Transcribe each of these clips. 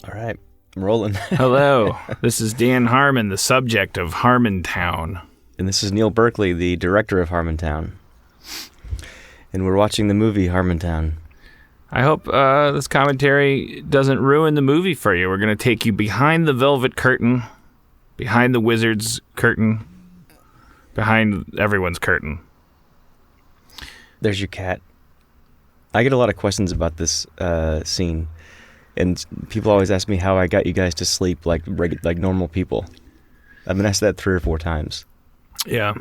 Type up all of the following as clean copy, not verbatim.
All right, I'm rolling. Hello, this is Dan Harmon, the subject of Harmontown. And this is Neil Berkeley, the director of Harmontown. And we're watching the movie Harmontown. I hope this commentary doesn't ruin the movie for you. We're going to take you behind the velvet curtain, behind the wizard's curtain, behind everyone's curtain. There's your cat. I get a lot of questions about this scene. And people always ask me how I got you guys to sleep like normal people. I've been asked that 3 or 4 times. Yeah.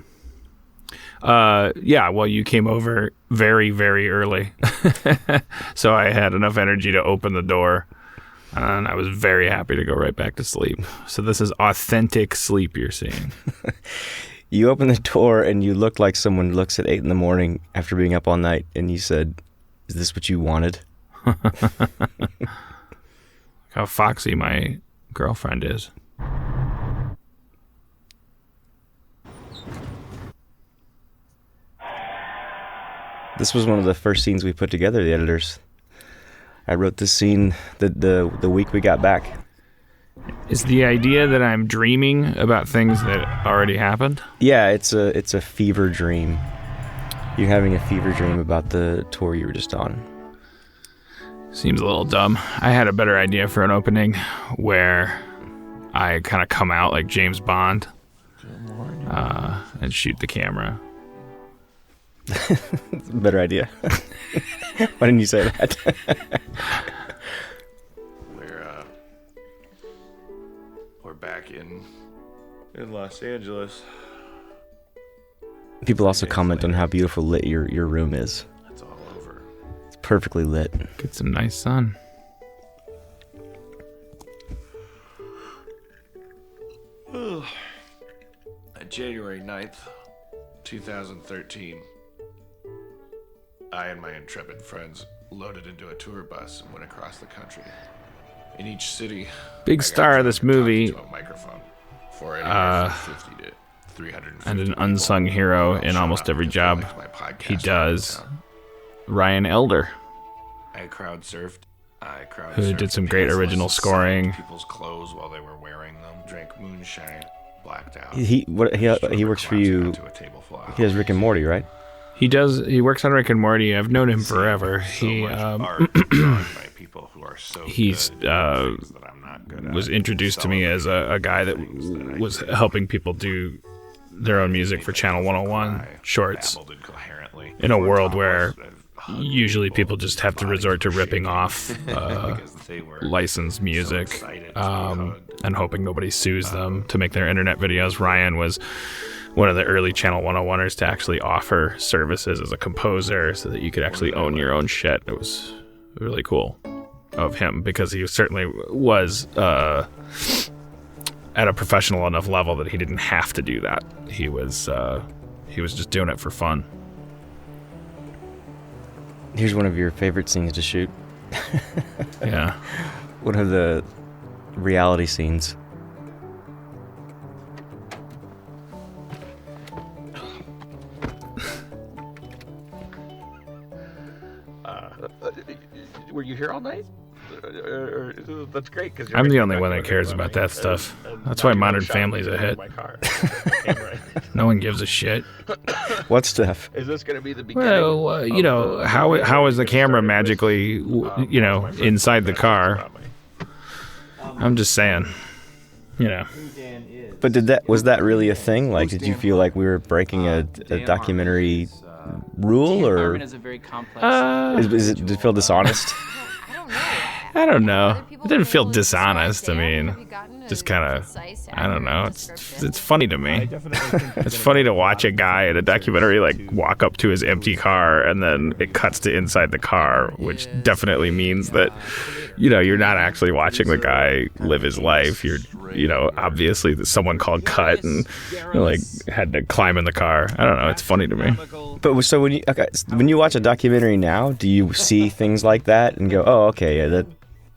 Well, you came over very, very early. So I had enough energy to open the door. And I was very happy to go right back to sleep. So this is authentic sleep you're seeing. You opened the door and you looked like someone looks at 8 in the morning after being up all night. And you said, "Is this what you wanted?" How foxy my girlfriend is. This was one of the first scenes we put together, the editors. I wrote this scene the week we got back. Is the idea that I'm dreaming about things that already happened? Yeah, it's a fever dream. You're having a fever dream about the tour you were just on. Seems a little dumb. I had a better idea for an opening where I kind of come out like James Bond and shoot the camera. Better idea. Why didn't you say that? We're back in Los Angeles. People also comment on how beautiful lit your room is. It's all over. It's perfectly lit. Get some nice sun. January 9th, 2013. I and my intrepid friends loaded into a tour bus and went across the country. In each city, big star of this movie, to a microphone for anywhere from 50 to 350 and an unsung hero in almost every job he does, Ryan Elder, who did some great original scoring. People's clothes while they were wearing them, drank moonshine, blacked out. He works for you. He has Rick and Morty, right? He does. He works on Rick and Morty. I've known him forever. He was introduced to me as a guy that was helping people do their own music for Channel 101 shorts in a world where usually people just have to resort to ripping off licensed music and hoping nobody sues them to make their internet videos. Ryan was one of the early Channel 101ers to actually offer services as a composer so that you could actually own your own shit. It was really cool of him because he certainly was at a professional enough level that he didn't have to do that. He was just doing it for fun. Here's one of your favorite scenes to shoot. Yeah. One of the reality scenes. Were you here all night? That's great. Cause I'm the only one that cares about that stuff. That's why Modern Family's a hit. No one gives a shit. What stuff? Is this going to be the beginning? Well, how is the camera magically, inside the car? I'm just saying, But was that really a thing? Like, did you feel like we were breaking a documentary rule, or did it feel dishonest? I don't know. It didn't feel dishonest. I mean, just kind of, I don't know. It's funny to me. It's funny to watch a guy in a documentary like walk up to his empty car and then it cuts to inside the car, which definitely means that, you're not actually watching the guy live his life. You're, obviously someone called cut and had to climb in the car. I don't know. It's funny to me. But so when you watch a documentary now, do you see things like that and go, "Oh, okay, yeah,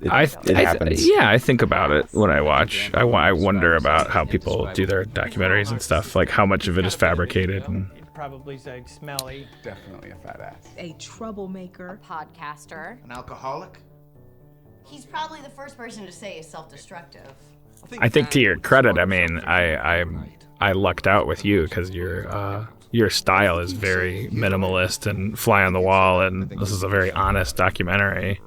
it happens"? I think about it when I watch. I wonder about how people do their documentaries and stuff, like how much of it is fabricated. And probably say smelly. Definitely a fat ass. A troublemaker. Podcaster. An alcoholic. He's probably the first person to say it's self-destructive. I think to your credit, I mean, I lucked out with you because your style is very minimalist and fly on the wall, and this is a very honest documentary.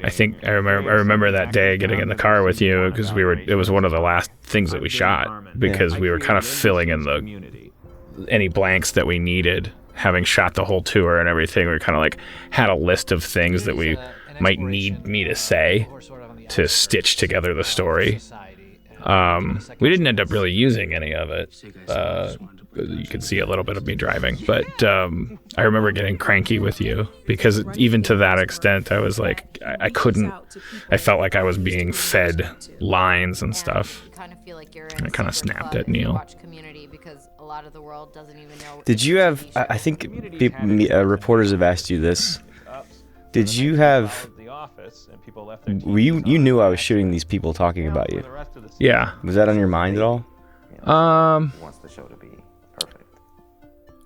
I think I remember that day getting in the car with you because it was one of the last things that we shot because we were kind of filling in any blanks that we needed, having shot the whole tour and everything. We kind of like had a list of things that we might need me to say to stitch together the story. We didn't end up really using any of it. You could see a little bit of me driving, but I remember getting cranky with you because even to that extent, I was like, I felt like I was being fed lines and stuff. I kind of snapped at Neil. Did you have, I think reporters have asked you this, did you have, you knew I was shooting these people talking about you? Yeah. Was that on your mind at all?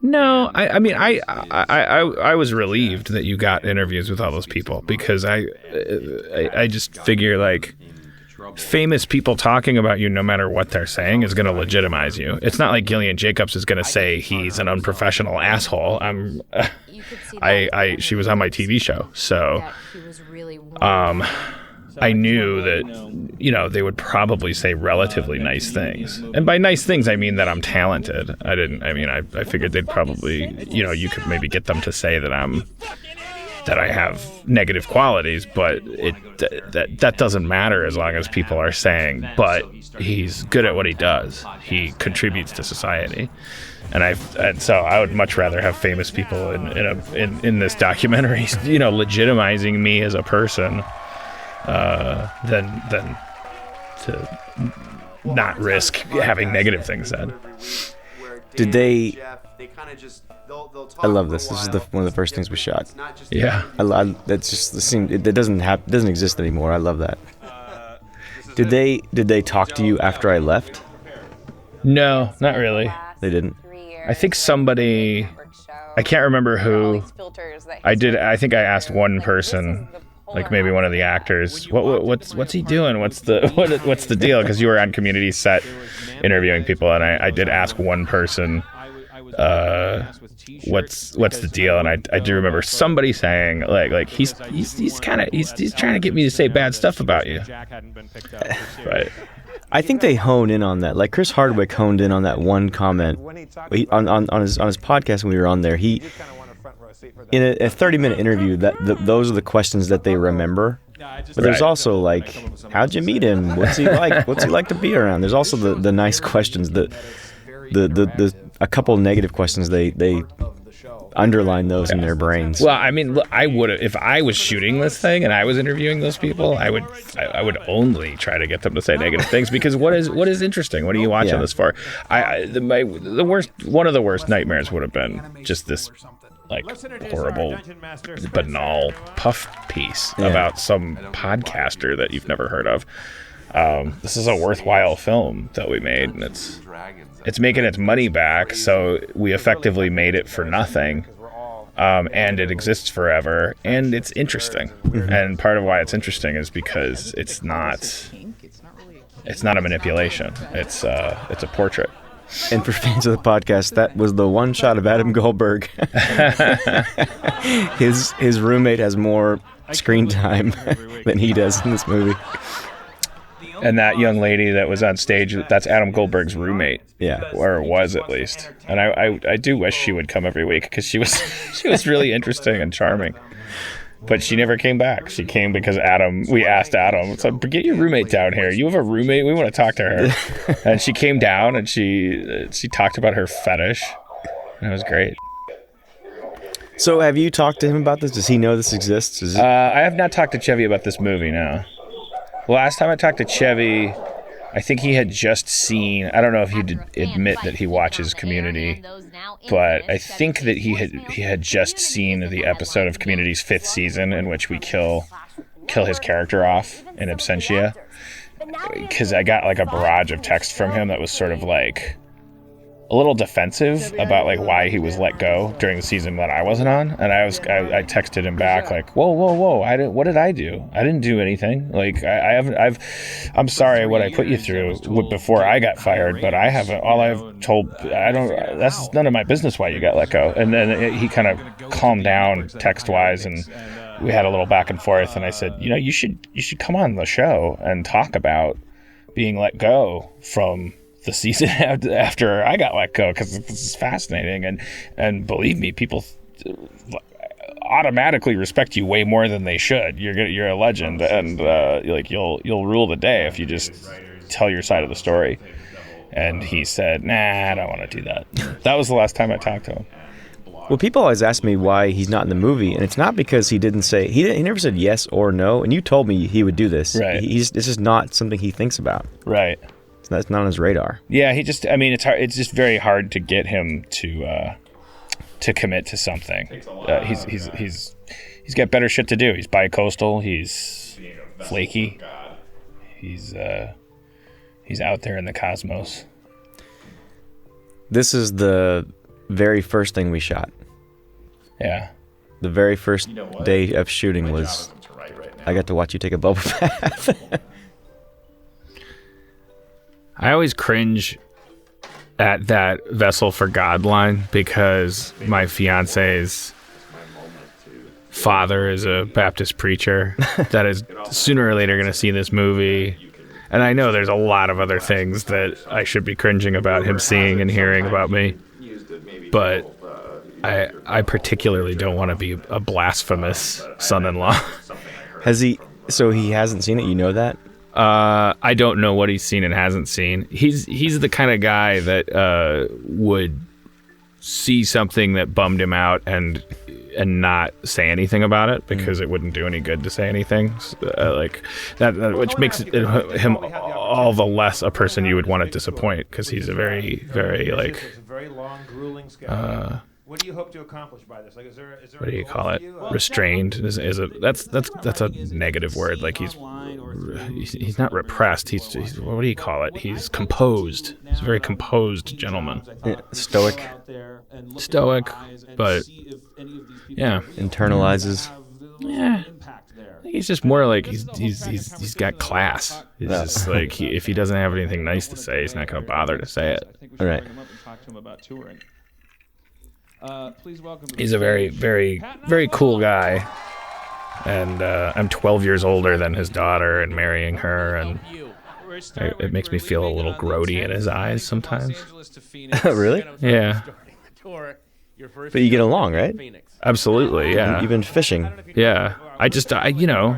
No, I mean, I was relieved that you got interviews with all those people because I just figure like famous people talking about you, no matter what they're saying, is going to legitimize you. It's not like Gillian Jacobs is going to say he's an unprofessional asshole. She was on my TV show, so I knew that, they would probably say relatively nice things. And by nice things, I mean that I'm talented. I figured they'd probably, you could maybe get them to say that I have negative qualities, but that doesn't matter as long as people are saying, but he's good at what he does. He contributes to society. And so I would much rather have famous people in this documentary, legitimizing me as a person. Than to not risk having negative things said. Did they? I love this. This is one of the first things we shot. Yeah. That's just the scene. It doesn't exist anymore. I love that. Did they talk to you after I left? No, not really. They didn't. I think somebody. I can't remember who. I did. I think I asked one person. Like maybe one of the actors, what's he doing? What's the deal? Because you were on Community set interviewing people, and I did ask one person, what's the deal? And I do remember somebody saying like he's trying to get me to say bad stuff about you. Right. I think they hone in on that. Like Chris Hardwick honed in on that one comment on his podcast when we were on there. He. In a 30-minute interview, those are the questions that they remember. But there's also like, how'd you meet him? What's he like? What's he like to be around? There's also the nice questions, the a couple negative questions. They underline those in their brains. Well, I mean, I would if I was shooting this thing and I was interviewing those people, I would only try to get them to say negative things because what is interesting? What are you watching this for? One of the worst nightmares would have been just this. Like horrible, banal puff piece about some podcaster that you've never heard of. This is a worthwhile film that we made, and it's making its money back. So we effectively made it for nothing, and it exists forever, and it's interesting. Mm-hmm. And part of why it's interesting is because it's not a manipulation. It's a portrait. And for fans of the podcast, that was the one shot of Adam Goldberg. His roommate has more screen time than he does in this movie. And that young lady that was on stage, that's Adam Goldberg's roommate. Yeah. Or was at least. And I do wish she would come every week because she was really interesting and charming. But she never came back. She came because we asked Adam, so get your roommate down here. You have a roommate? We want to talk to her. And she came down and she talked about her fetish. And it was great. So have you talked to him about this? Does he know this exists? I have not talked to Chevy about this movie, no. Last time I talked to Chevy, I think he had just seen, I don't know if he'd admit that he watches Community, but I think that he had just seen the episode of Community's 5th season in which we kill his character off in absentia. Because I got like a barrage of text from him that was sort of like, a little defensive about like why he was let go during the season that I wasn't on, and I texted him back like, whoa, what did I do? I didn't do anything. Like I'm sorry what I put you through before I got fired, but I haven't. All I've told, I don't. That's none of my business why you got let go. And then he kind of calmed down text wise, and we had a little back and forth. And I said, you should come on the show and talk about being let go from the season after I got let go, because this is fascinating, and believe me, people automatically respect you way more than they should. You're a legend, and like you'll rule the day if you just tell your side of the story. And he said, nah, I don't want to do that. That was the last time I talked to him. Well, people always ask me why he's not in the movie, and it's not because he didn't say he never said yes or no. And you told me he would do this. Right. This is not something he thinks about. Right. That's not on his radar. Yeah, it's hard. It's just very hard to get him to commit to something. He's got better shit to do. He's bi-coastal. He's flaky. He's out there in the cosmos. This is the very first thing we shot. Yeah. The very first day of shooting was. I got to watch you take a bubble bath. I always cringe at that Vessel for God line because my fiance's father is a Baptist preacher that is sooner or later going to see this movie. And I know there's a lot of other things that I should be cringing about him seeing and hearing about me. But I particularly don't want to be a blasphemous son-in-law. So he hasn't seen it, you know that? I don't know what he's seen and hasn't seen. He's the kind of guy that would see something that bummed him out and not say anything about it because it wouldn't do any good to say anything like that, which makes him all the less a person you would want to disappoint, because he's a very, very like what do you hope to accomplish by this? Like, is there what do you call it? Restrained is that's a negative word. Like he's not repressed. He's what do you call it? He's composed. He's a very composed gentleman. Yeah, stoic, but yeah, internalizes. Yeah, he's just more like he's got class. He's just like if he doesn't have anything nice to say, he's not going to bother to say it. All right. He's a very, very, very cool guy, and I'm 12 years older than his daughter and marrying her, and it makes me feel a little grody in his eyes sometimes. Really? Yeah. But you get along, right? Absolutely, yeah. You've been fishing. Yeah.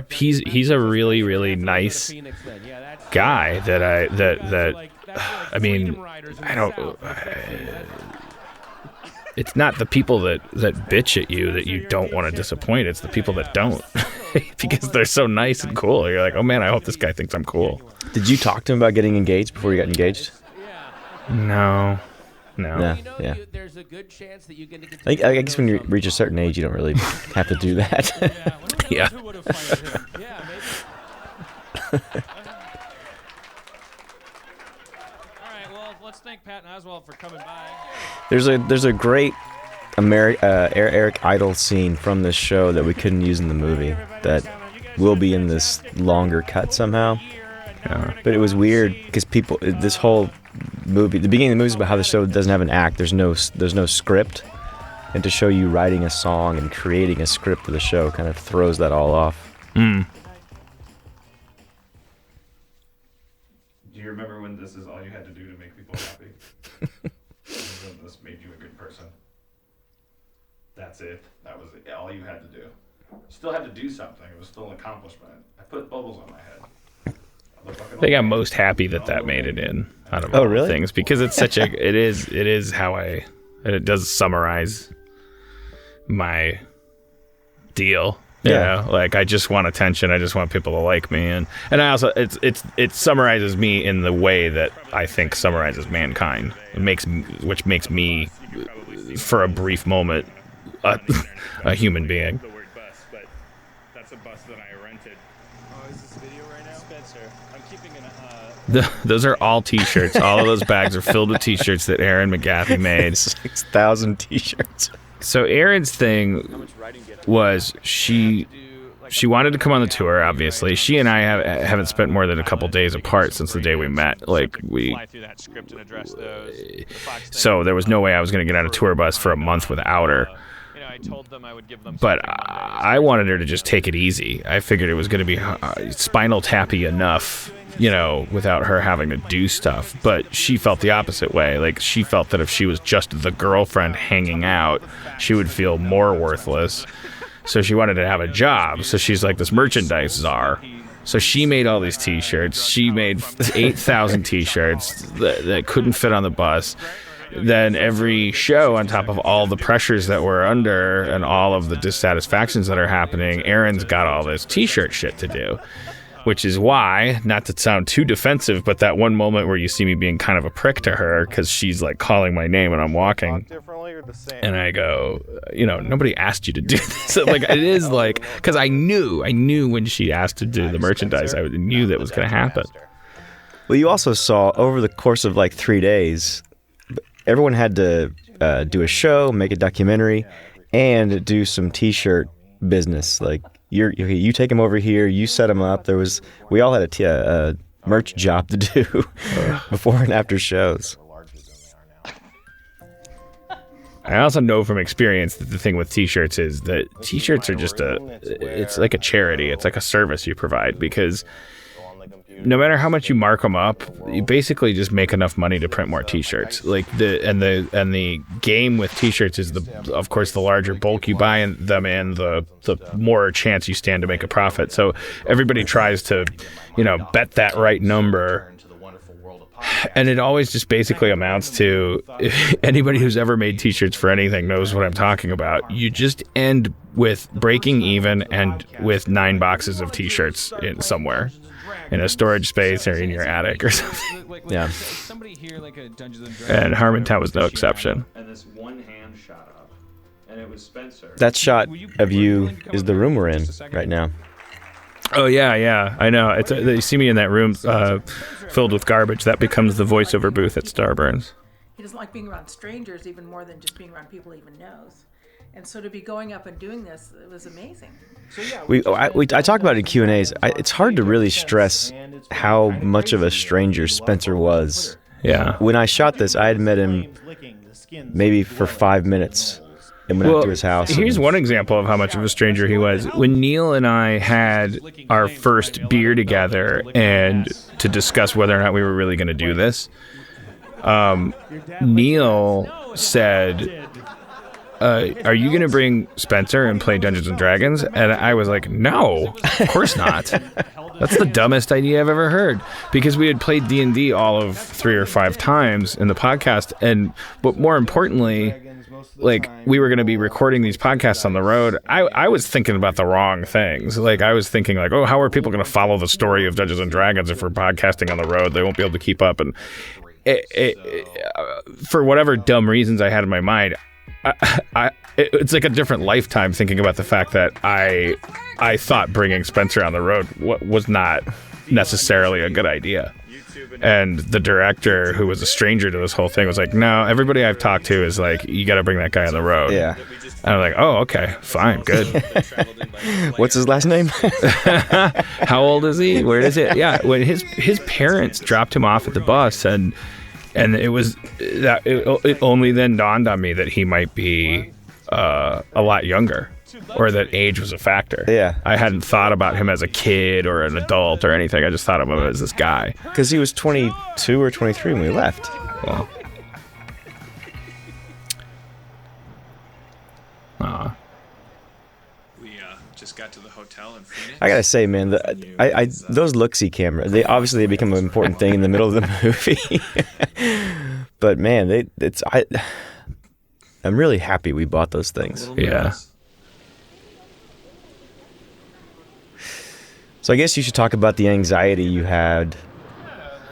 He's a really, really nice guy that I mean, I don't. It's not the people that bitch at you that you don't want to disappoint. It's the people that don't, because they're so nice and cool. You're like, oh man, I hope this guy thinks I'm cool. Did you talk to him about getting engaged before you got engaged? No. Yeah. I guess when you reach a certain age, you don't really have to do that. Yeah. Let's thank Pat and Oswald for coming by. There's a great Eric Idle scene from this show that we couldn't use in the movie that will be in this longer cut somehow. But it was weird because this whole movie, the beginning of the movie is about how the show doesn't have an act. There's no script, and to show you writing a song and creating a script for the show kind of throws that all off. Do you remember when this is all you had to do to make people happy? This made you a good person. That's it. That was all you had to do. Still had to do something. It was still an accomplishment. I put bubbles on my head. I think I'm most happy that made it in out of all really? things, because it's such a it is how it does summarize my deal. Yeah. Like I just want attention. I just want people to like me, and I also it summarizes me in the way that I think summarizes mankind. Which makes me, for a brief moment, a human being. The word bus, but that's a bus that I rented. Oh, is this video right now? Spencer, I'm keeping an Those are all T-shirts. All of those bags are filled with T-shirts that Aaron McGaffey made. 6,000 T-shirts. So Aaron's thing was she wanted to come on the tour. Obviously, she and I haven't spent more than a couple days apart since the day we met. Like so there was no way I was going to get on a tour bus for a month without her. But I wanted her to just take it easy. I figured it was going to be spinal tappy enough, without her having to do stuff. But she felt the opposite way. Like, she felt that if she was just the girlfriend hanging out, she would feel more worthless. So she wanted to have a job. So she's like this merchandise czar. So she made all these T-shirts. She made 8,000 T-shirts that couldn't fit on the bus. Then every show, on top of all the pressures that we're under and all of the dissatisfactions that are happening, Aaron's got all this T-shirt shit to do. Which is why, not to sound too defensive, but that one moment where you see me being kind of a prick to her because she's like calling my name and I'm walking. And I go, nobody asked you to do this. Like, it is like, because I knew when she asked to do the merchandise, I knew that was going to happen. Well, you also saw over the course of like 3 days, everyone had to do a show, make a documentary, and do some T-shirt business. Like, you take them over here, you set them up. We all had a merch job to do before and after shows. I also know from experience that the thing with T-shirts is that T-shirts are just it's like a charity. It's like a service you provide, because no matter how much you mark them up, you basically just make enough money to print more T-shirts. Like the game with T-shirts is of course the larger bulk you buy them in, the more chance you stand to make a profit. So everybody tries to, bet that right number. And it always just basically amounts to, anybody who's ever made T-shirts for anything knows what I'm talking about. You just end with breaking even and with 9 boxes of T-shirts in somewhere. In a storage space or in your attic or something. Yeah. And Harmontown was no exception. And this one hand shot up, and it was Spencer. That shot of you is the room we're in right now. Oh, yeah, I know. You see me in that room filled with garbage. That becomes the voiceover booth at Starburns. He doesn't like being around strangers even more than just being around people he even knows. And so to be going up and doing this, it was amazing. I talk about it in Q&As. It's hard to really stress how much of a stranger Spencer was. Yeah. When I shot this, I had met him maybe for 5 minutes and went out to his house. Here's one example of how much of a stranger he was. When Neil and I had our first beer together and to discuss whether or not we were really going to do this, Neil said, are you going to bring Spencer and play Dungeons & Dragons? And I was like, no, of course not. That's the dumbest idea I've ever heard. Because we had played D&D all of 3 or 5 times in the podcast. But more importantly, like, we were going to be recording these podcasts on the road. I was thinking about the wrong things. Like, I was thinking, like, how are people going to follow the story of Dungeons & Dragons if we're podcasting on the road? They won't be able to keep up. And for whatever dumb reasons I had in my mind, it's like a different lifetime thinking about the fact that I thought bringing Spencer on the road was not necessarily a good idea. And the director, who was a stranger to this whole thing, was like, no, everybody I've talked to is like, you got to bring that guy on the road. Yeah. And I'm like, oh, okay, fine, good. What's his last name? How old is he? Where is it? Yeah, when his parents dropped him off at the bus, and it was that it only then dawned on me that he might be a lot younger, or that age was a factor. Yeah. I hadn't thought about him as a kid or an adult or anything. I just thought of him as this guy. Because he was 22 or 23 when we left. Well. We just got to the hotel in Phoenix. I gotta say, man, those look-see cameras, they become an important thing in the middle of the movie. But man, I'm really happy we bought those things. Yeah. So I guess you should talk about the anxiety you had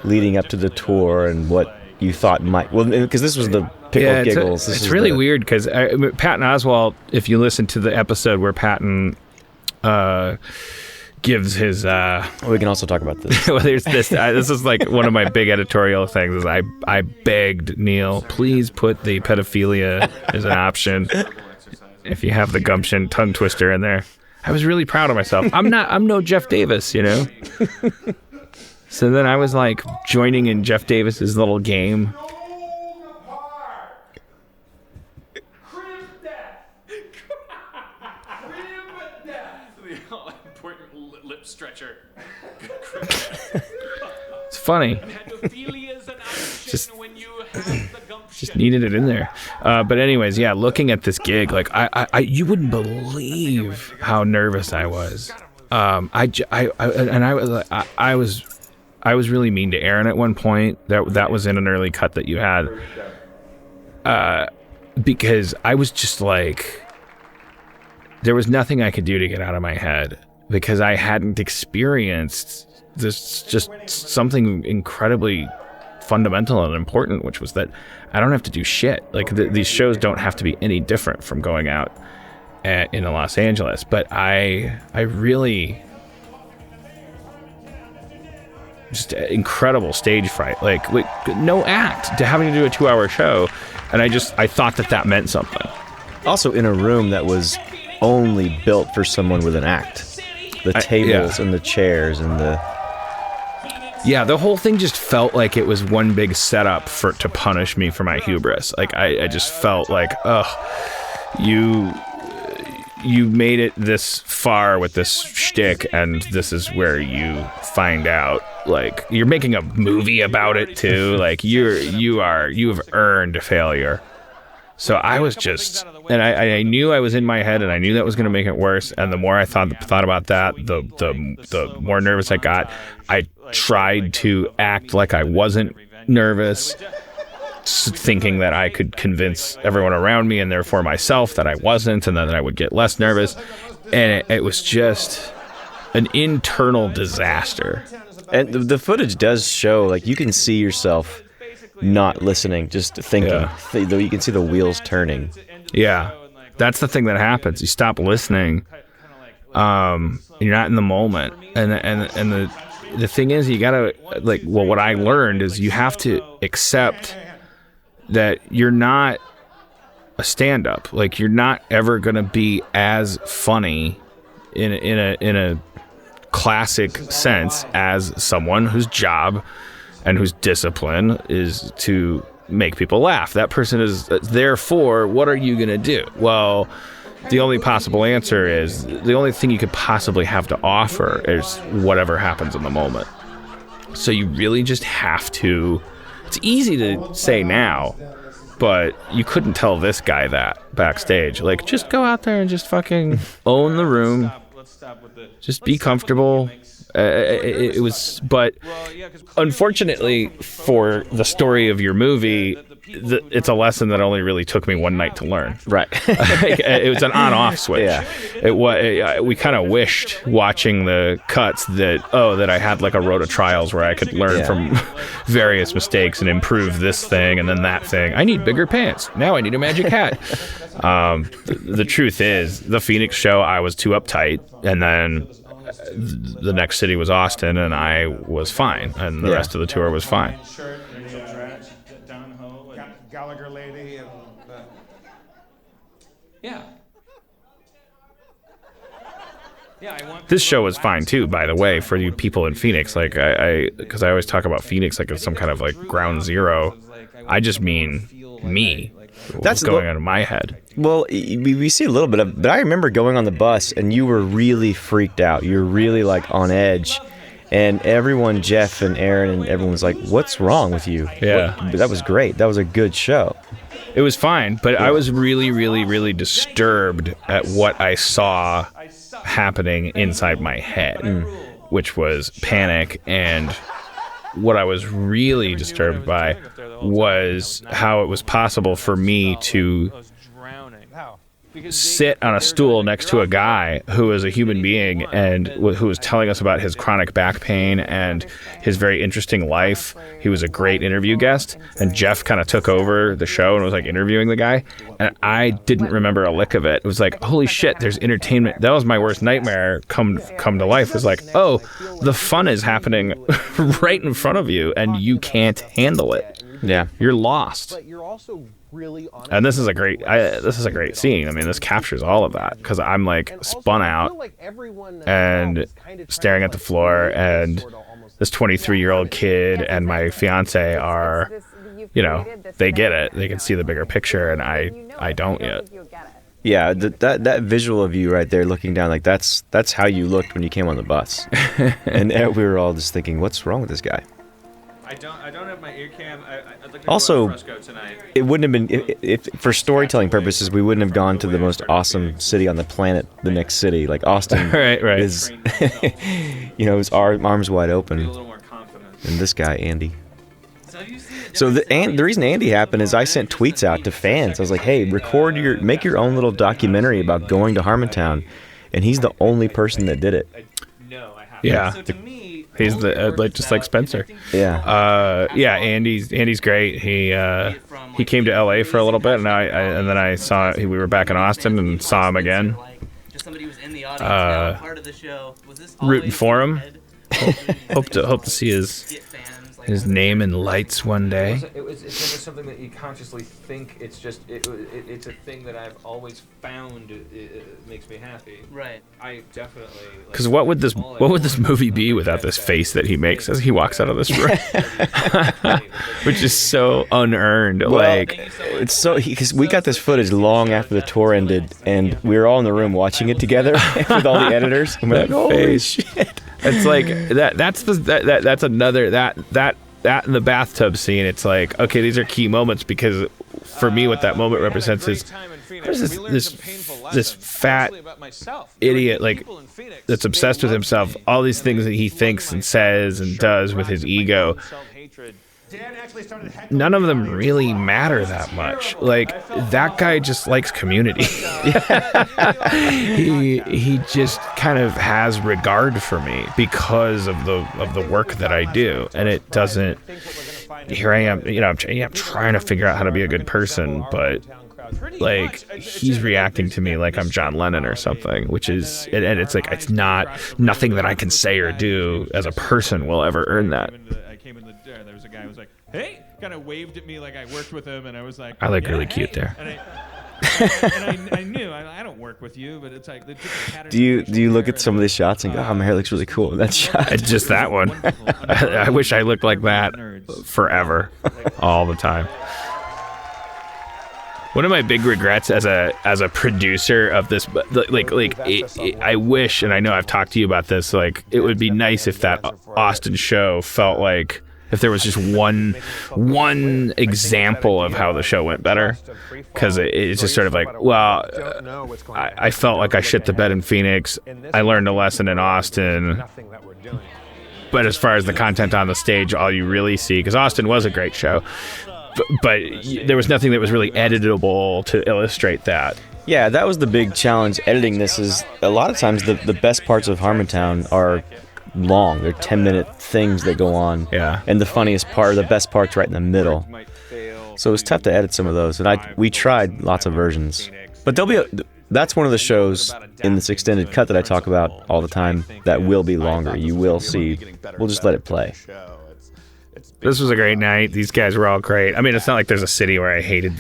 leading up to the tour and what you thought might... Well, because this was the Pickle Giggles. It's really weird because Patton Oswalt, if you listen to the episode where Patton gives his We can also talk about this. well, there's this this is like one of my big editorial things is I begged Neil, please put the pedophilia as an option if you have the gumption tongue twister in there. I was really proud of myself. I'm no Jeff Davis, you know. So then I was like joining in Jeff Davis's little game. The all-important lip stretcher. It's funny. Just needed it in there. But anyways, yeah, looking at this gig, like I you wouldn't believe how nervous I was. I was really mean to Aaron at one point. That was in an early cut that you had. Because I was just like, there was nothing I could do to get out of my head because I hadn't experienced this, just something incredibly fundamental and important, which was that I don't have to do shit. Like these shows don't have to be any different from going out in Los Angeles. But I really just incredible stage fright. Like no act to having to do a 2-hour show, and I thought that meant something. Also, in a room that was only built for someone with an act, the tables and the chairs and the. Yeah, the whole thing just felt like it was one big setup to punish me for my hubris. Like I just felt like, you made it this far with this shtick, and this is where you find out. Like you're making a movie about it too. Like you have earned failure. So I was just, and I knew I was in my head, and I knew that was going to make it worse. And the more I thought about that, the more nervous I got. I tried to act like I wasn't nervous, thinking that I could convince everyone around me and therefore myself that I wasn't, and then I would get less nervous. And it was just an internal disaster. And the footage does show, like, you can see yourself not listening, just thinking. Yeah. You can see the wheels turning. Yeah, that's the thing that happens. You stop listening. You're not in the moment, and the thing is, you gotta what I learned is you have to accept that you're not a stand-up. Like you're not ever gonna be as funny in a classic sense as someone whose job and whose discipline is to make people laugh. That person is, therefore, what are you going to do? Well, the only possible answer is, the only thing you could possibly have to offer is whatever happens in the moment. So you really just have to, it's easy to say now, but you couldn't tell this guy that backstage. Like, just go out there and just fucking own the room. Just be comfortable. It was, but unfortunately for the story of your movie, it's a lesson that only really took me one night to learn. Right. It was an on-off switch. Yeah. We kind of wished watching the cuts that I had like a road of trials where I could learn from various mistakes and improve this thing and then that thing. I need bigger pants. Now I need a magic hat. The truth is, the Phoenix show, I was too uptight, and then the next city was Austin, and I was fine, and the rest of the tour was fine. Gallagher lady. Yeah. This show was fine too, by the way, for you people in Phoenix. Like because I always talk about Phoenix like it's some kind of like ground zero. I just mean me. That's going on in my head. Well, we see a little bit of, but I remember going on the bus and you were really freaked out. You were really like on edge, and everyone, Jeff and Aaron and everyone was like, "What's wrong with you?" Yeah, that was great. That was a good show. It was fine, but I was really, really, really disturbed at what I saw happening inside my head, which was panic. And what I was really disturbed by was how it was possible for me to sit on a stool next to a guy who is a human being and who was telling us about his chronic back pain and his very interesting life. He was a great interview guest, and Jeff kind of took over the show and was like interviewing the guy, and I didn't remember a lick of it. It was like, holy shit, there's entertainment. That was my worst nightmare come to life. It was like, oh, the fun is happening right in front of you and you can't handle it. Yeah. You're lost. And this is a great scene. I mean, this captures all of that, because I'm like spun out and staring at the floor, and this 23-year-old kid and my fiance are, you know, they get it. They can see the bigger picture, and I don't yet. Yeah, that visual of you right there looking down, like that's how you looked when you came on the bus. And we were all just thinking, what's wrong with this guy? I don't have my ear cam. I'd like to Also, go out Fresco tonight. it wouldn't have been if for storytelling purposes, we wouldn't have gone to the most awesome city on the planet, the next city. Like Austin Right. is, you know, his arms wide Be a open. little more confident. And this guy, Andy. So The reason Andy happened is I sent tweets out to fans. I was like, hey, make your own little documentary about going to Harmontown. And he's the only person that did it. No, I haven't. Yeah. So to me, He's the just like Spencer. Yeah. Yeah, Andy's great. He came to LA for a little bit, and and then I saw we were back in Austin and saw him again. Rooting for him. Hope to see his name in lights one day. It's never something that you consciously think. It's just it's a thing that I've always found it makes me happy. Right. I definitely. Because what would this movie be without this face that he makes as he walks out of this room, which is so unearned. Like, It's so because we got this footage long after the tour ended, and we were all in the room watching it together with all the editors. And we're like, holy shit! it's like that's another that in the bathtub scene. It's like, okay, these are key moments, because for me, what that moment represents is there's this fat idiot like that's obsessed with himself. All these things that he thinks and says and does with his ego. None of them really matter that much. Like, that guy just likes community. he just kind of has regard for me because of the work that I do, and it doesn't. Here I am, you know, I'm trying to figure out how to be a good person, but like, he's reacting to me like I'm John Lennon or something, which is, and it's like, it's nothing that I can say or do as a person will ever earn that. I came in the door, there was a guy who was like, hey, kind of waved at me like I worked with him, and I was like, I look yeah, really hey. cute there. And I knew I don't work with you, but it's like the different patterns. Do you look at some of these shots and go, oh, my hair looks really cool in that shot? It's just that one. I wish I looked like that forever, all the time. One of my big regrets as a producer of this, I wish, and I know I've talked to you about this, like, it would be nice if that Austin show felt like, if there was just one example of how the show went better, because it's just sort of like, well, I felt like I shit the bed in Phoenix. I learned a lesson in Austin. But as far as the content on the stage, all you really see, because Austin was a great show, but there was nothing that was really editable to illustrate that. Yeah, that was the big challenge editing this. Is a lot of times the best parts of Harmontown are long. They're 10-minute things that go on. Yeah. And the funniest part, the best part's right in the middle. So it was tough to edit some of those, and we tried lots of versions. But that's one of the shows in this extended cut that I talk about all the time that will be longer. You will see. We'll just let it play. This was a great night. These guys were all great. I mean, it's not like there's a city where I hated,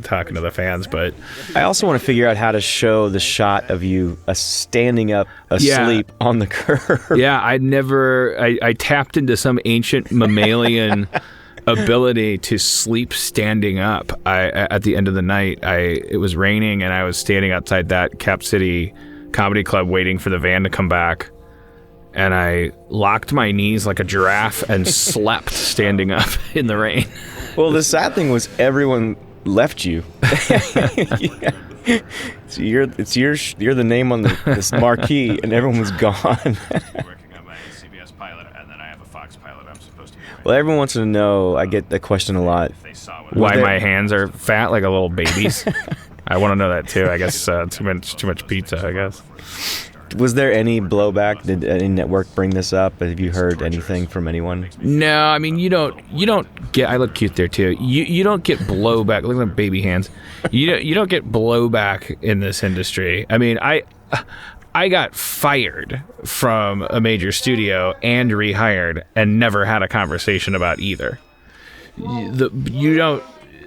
talking to the fans, but I also want to figure out how to show the shot of you standing up asleep on the curb. Yeah, I tapped into some ancient mammalian ability to sleep standing up. At the end of the night, it was raining, and I was standing outside that Cap City Comedy Club waiting for the van to come back. And I locked my knees like a giraffe and slept standing up in the rain. Well, the sad thing was everyone left you. Yeah. So you're the name on this marquee, and everyone was gone. Working on my CBS pilot, and then I have a Fox pilot I'm supposed to be writing. Well, everyone wants to know. I get that question a lot. Why my hands are fat like a little baby's. I want to know that too. I guess too much pizza, I guess. Was there any blowback? Did any network bring this up? Have you heard anything from anyone? No, I mean you don't get. I look cute there too. You don't get blowback. Look at them baby hands. You don't get blowback in this industry. I mean I got fired from a major studio and rehired and never had a conversation about either.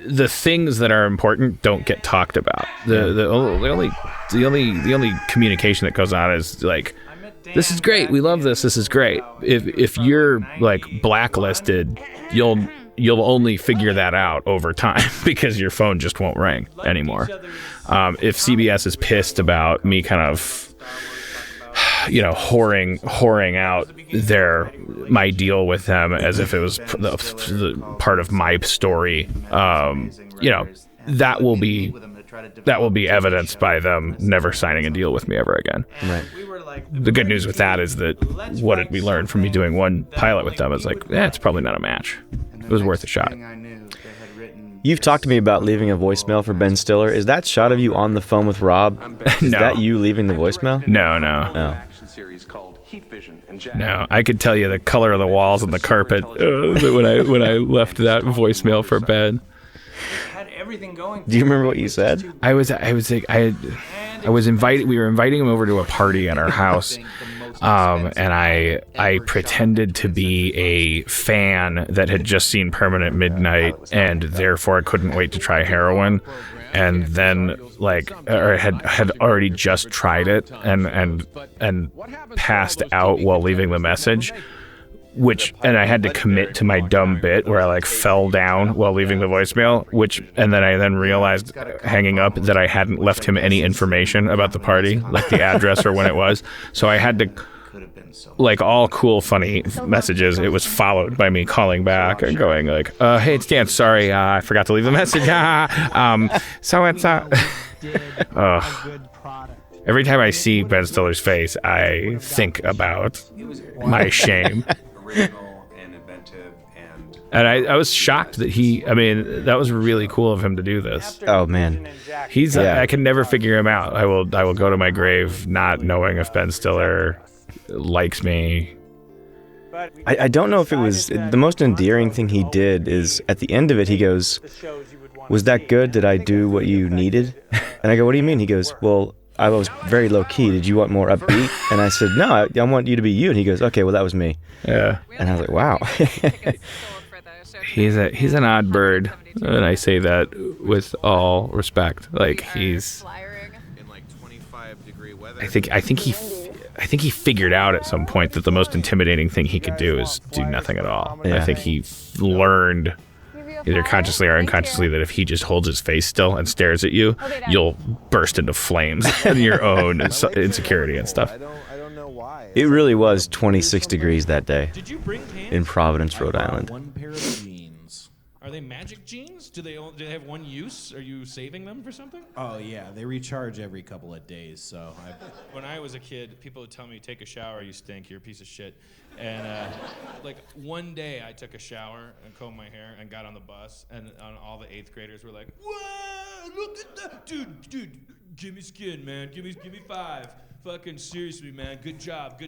The things that are important don't get talked about. The only communication that goes on is like, this is great, we love this is great. If you're like blacklisted, you'll only figure that out over time because your phone just won't ring anymore. If CBS is pissed about me kind of whoring out my deal with them as if it was the part of my story, that will be evidenced by them never signing a deal with me ever again. Right. The good news with that is that what did we learn from me doing one pilot with them is like, it's probably not a match. It was worth a shot. You've talked to me about leaving a voicemail for Ben Stiller. Is that shot of you on the phone with Rob? Is that you leaving the voicemail? No. Oh. No, I could tell you the color of the walls and the carpet when I left that voicemail for Ben. Do you remember what you said? I was invited. We were inviting him over to a party at our house, and I pretended to be a fan that had just seen Permanent Midnight and therefore couldn't wait to try heroin, and then had already just tried it and passed out while leaving the message. And I had to commit to my dumb bit where I fell down while leaving the voicemail, and then I realized hanging up that I hadn't left him any information about the party, like the address or when it was. So I had to, all cool, funny messages. It was followed by me calling back and going hey, it's Dan. Sorry, I forgot to leave the message. So it's, every time I see Ben Stiller's face, I think about my shame. And inventive and I was shocked that that was really cool of him to do this. Oh man, I can never figure him out. I will go to my grave not knowing if Ben Stiller likes me. I don't know if it was the most endearing thing he did. Is at the end of it he goes, "Was that good? Did I do what you needed?" And I go, "What do you mean?" He goes, "Well, I was very low key. Did you want more upbeat?" And I said, "No, I want you to be you." And he goes, "Okay, well that was me." Yeah. And I was like, "Wow." He's an odd bird, and I say that with all respect. I think he figured out at some point that the most intimidating thing he could do is do nothing at all. Yeah. I think he learned, either consciously or unconsciously, that if he just holds his face still and stares at you, you'll burst into flames in your own insecurity and stuff. It really was 26 degrees that day in Providence, Rhode Island. One pair of jeans. Are they magic jeans? Do they have one use? Are you saving them for something? Oh yeah, they recharge every couple of days. So when I was a kid, people would tell me, "Take a shower, you stink, you're a piece of shit." And one day I took a shower and combed my hair and got on the bus, and all the 8th graders were like, "Whoa, look at that, dude, give me skin, man, give me 5. Fucking seriously, man, good job."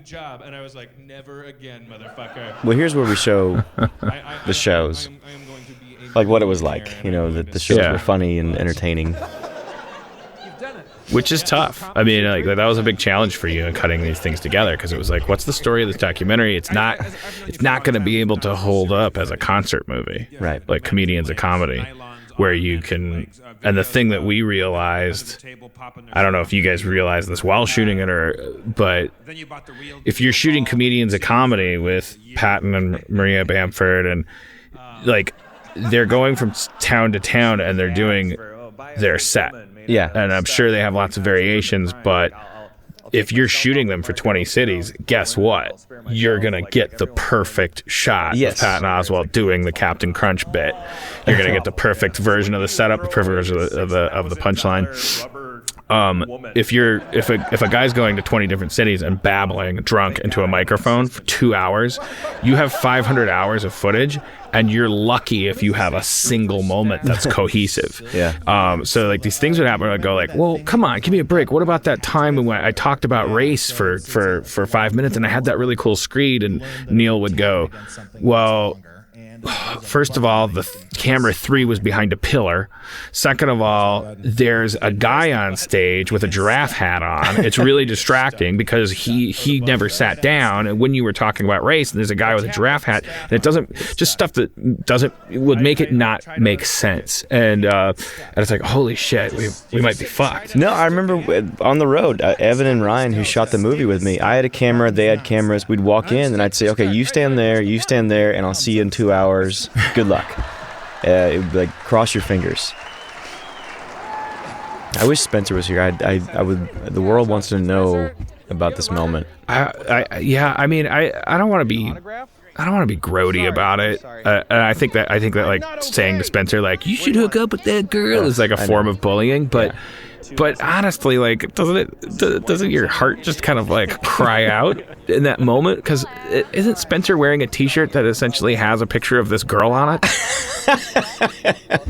And I was like, "Never again, motherfucker." Well, here's where we show the shows, I am going to be like what it was like. That the shows were funny and entertaining. Which is tough. I mean, that was a big challenge for you in cutting these things together, because it was like, what's the story of this documentary? It's not going to be able to hold up as a concert movie, right? Like Comedians of Comedy, where you can. And the thing that we realized, I don't know if you guys realized this while shooting it, but if you're shooting Comedians of Comedy with Patton and Maria Bamford, and they're going from town to town and they're doing their set. Yeah. And I'm sure they have lots of variations, but if you're shooting them for 20 cities, guess what? You're going to get the perfect shot of Patton Oswalt doing the Captain Crunch bit. You're going to get the perfect version of the setup, the perfect version of the punchline. if a guy's going to 20 different cities and babbling drunk into a microphone for 2 hours, you have 500 hours of footage, and you're lucky if you have a single moment that's cohesive. Yeah. So like these things would happen. I'd go like, well, come on, give me a break. What about that time when I talked about race for 5 minutes and I had that really cool screed? And Neil would go, well, first of all, the camera 3 was behind a pillar. Second of all, there's a guy on stage with a giraffe hat on. It's really distracting because he never sat down. And when you were talking about race, and there's a guy with a giraffe hat, and it doesn't, just stuff that would make it not make sense. And it's like, holy shit, we might be fucked. No, I remember on the road, Evan and Ryan, who shot the movie with me, I had a camera, they had cameras. We'd walk in and I'd say, okay, you stand there, and I'll see you in 2 hours. Good luck. It would be like, cross your fingers. I wish Spencer was here. I would. The world wants to know about this moment. I mean, I don't want to be. I don't want to be grody about it. And I think that like saying to Spencer like you should hook up with that girl is like a form of bullying. But honestly, like, doesn't your heart just kind of like cry out in that moment? Because isn't Spencer wearing a T-shirt that essentially has a picture of this girl on it?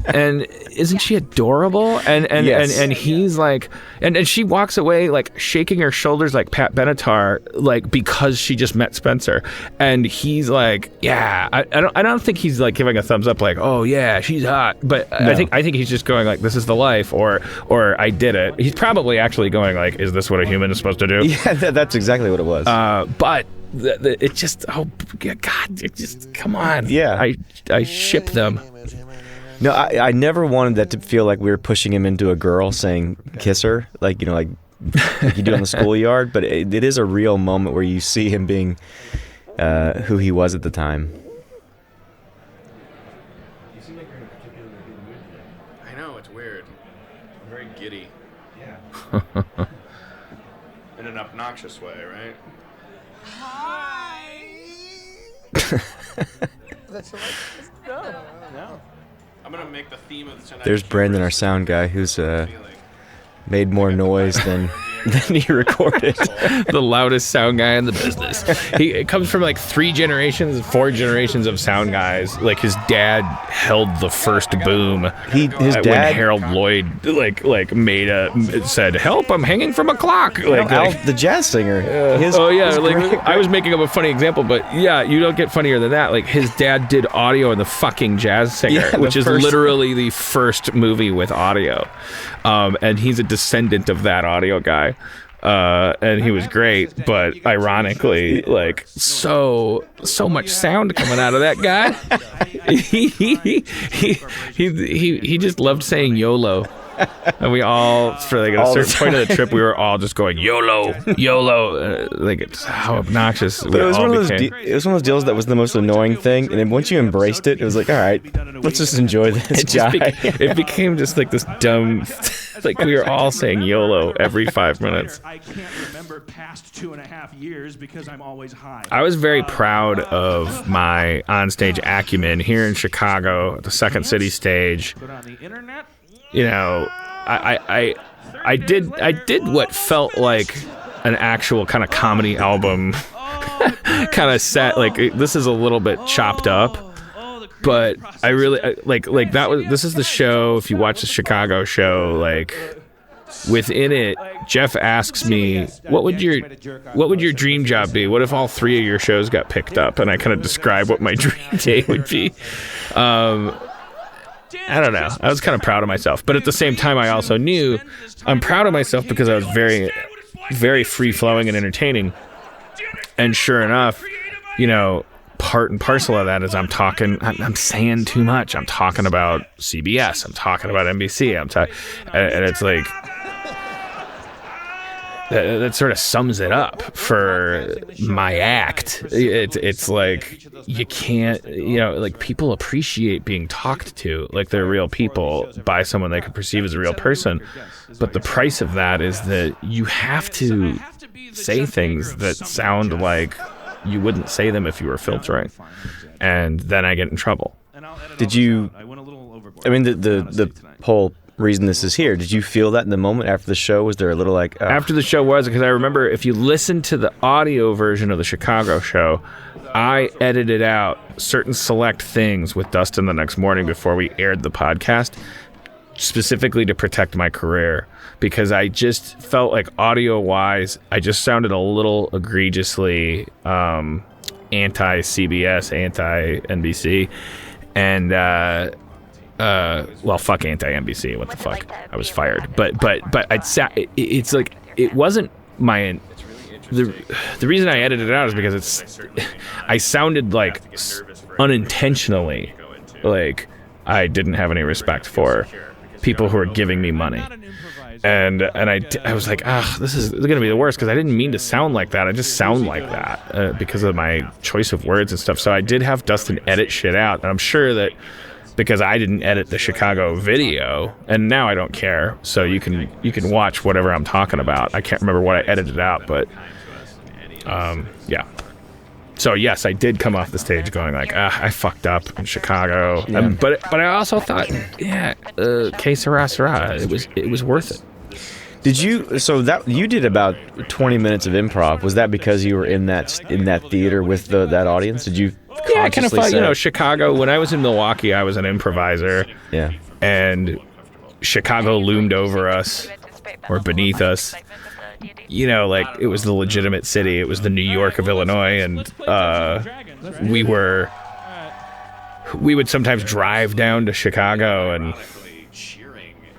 And isn't she adorable? And Yes. and he's like, and she walks away like shaking her shoulders like Pat Benatar, like because she just met Spencer. And he's like, yeah, I don't think he's like giving a thumbs up like, oh yeah, she's hot. But no. I think he's just going like, this is the life, or I did it. He's probably actually going like, is this what a human is supposed to do? Yeah, that's exactly what it was. But it just, oh God, it just, come on. Yeah. I ship them. No, I never wanted that to feel like we were pushing him into a girl saying kiss her, like, you know, like you do on the schoolyard. But it is a real moment where you see him being who he was at the time. I know, it's weird. I'm very giddy. Yeah. In an obnoxious way, right? No. I'm gonna make the theme of tonight's There's Brandon, our sound guy, who's made more noise than he recorded. The loudest sound guy in the business. It comes from like 4 generations of sound guys. Like his dad held the first boom. His dad, when Harold Lloyd said, "Help! I'm hanging from a clock." Al, the jazz singer. I was making up a funny example, but yeah, you don't get funnier than that. Like his dad did audio in the fucking Jazz Singer, which is literally the first movie with audio, and he's a descendant of that audio guy. And he was great, but ironically, like so much sound coming out of that guy. he just loved saying YOLO. And we all, for like at a certain point of the trip, we were all just going YOLO, YOLO. Like it's how obnoxious. But it was one of those deals that was the most annoying thing. And then once you embraced it, it was like, all right, let's just enjoy this guy. It became just like this dumb. Like we were all saying YOLO every 5 minutes. I can't remember past 2.5 years because I'm always high. I was very proud of my onstage acumen here in Chicago, the Second City stage. But on the internet, you know, I did what felt like an actual kind of comedy album kind of set. Like this is a little bit chopped up. But I really like that was. This is the show. If you watch the Chicago show, like within it, Jeff asks me, "What would your dream job be? What if all 3 of your shows got picked up?" And I kind of describe what my dream day would be. I don't know. I was kind of proud of myself, but at the same time, I also knew I'm proud of myself because I was very, very free flowing and entertaining. And sure enough, you know. Part and parcel of that is I'm saying too much. I'm talking about CBS. I'm talking about NBC. And it's like that sort of sums it up for my act. It's like you can't, you know, like people appreciate being talked to like they're real people by someone they could perceive as a real person. But the price of that is that you have to say things that sound like you wouldn't say them if you were filtering, and then I get in trouble. Did you? I mean, the whole reason this is here. Did you feel that in the moment after the show? Was there a little like... After the show was, because I remember if you listen to the audio version of the Chicago show, I edited out certain select things with Dustin the next morning before we aired the podcast, specifically to protect my career, because I just felt like audio-wise, I just sounded a little egregiously anti-CBS, anti-NBC, and well, fuck anti-NBC. What the fuck? I was fired. But it's like it wasn't my. The reason I edited it out is because I sounded like unintentionally like I didn't have any respect for people who are giving me money. And I was like, this is going to be the worst, because I didn't mean to sound like that. I just sound like that because of my choice of words and stuff. So I did have Dustin edit shit out. And I'm sure that because I didn't edit the Chicago video, and now I don't care. So you can watch whatever I'm talking about. I can't remember what I edited out, but yeah. So yes, I did come off the stage going like, I fucked up in Chicago. Yeah. But I also thought, que sera, sera. It was worth it. Did you? So that you did about 20 minutes of improv. Was that because you were in that theater with that audience? Did you? Yeah, I kind of thought, Chicago. When I was in Milwaukee, I was an improviser. Yeah. And Chicago loomed over us or beneath us. Like it was the legitimate city. It was the New York of Illinois, and we would sometimes drive down to Chicago and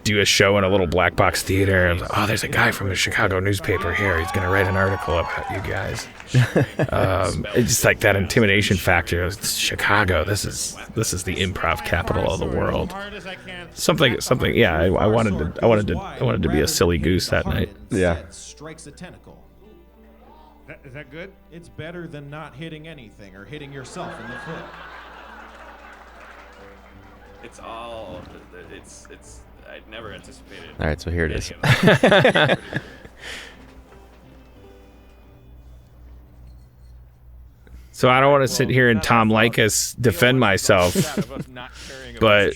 do a show in a little black box theater. I was like, there's a guy from the Chicago newspaper here. He's going to write an article about you guys. It's just like that intimidation factor. It's Chicago. This is the improv capital of the world. Something. Yeah, I wanted to be a silly goose that night. Yeah. Strikes a tentacle. Is that good? It's better than not hitting anything or hitting yourself in the foot. It's all. It's. I'd never anticipated. All right, so here it is. So I don't want to sit here and Tom Likas defend myself, but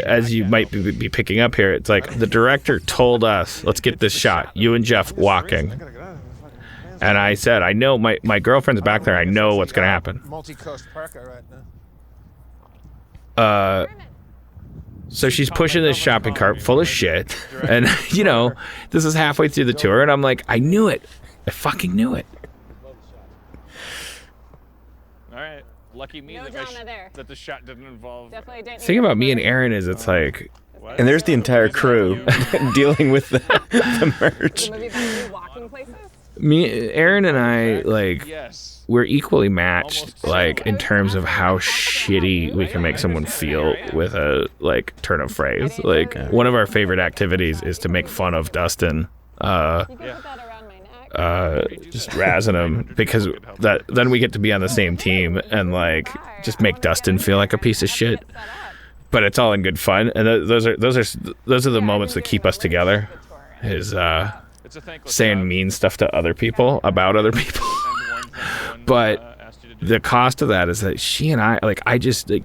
as you might be picking up here, it's like the director told us, let's get this shot, you and Jeff walking. And I said, I know my girlfriend's back there. I know what's going to happen. Multi-coast parker right now. So she's pushing this shopping cart full of shit. And, this is halfway through the tour. And I'm like, I knew it. I fucking knew it. All right. Lucky me that the shot didn't involve. Definitely didn't. The thing about me and Aaron is it's like... And there's the entire crew dealing with the merch. The movie about you walking places? Aaron and I, like... We're equally matched, like, in terms of how shitty we can make someone feel with a, like, turn of phrase. Like, one of our favorite activities is to make fun of Dustin, just razzing him, because then we get to be on the same team and, like, just make Dustin feel like a piece of shit. But it's all in good fun, and those are the moments that keep us together, is saying mean stuff to other people about other people. But the cost of that is that she and I, like,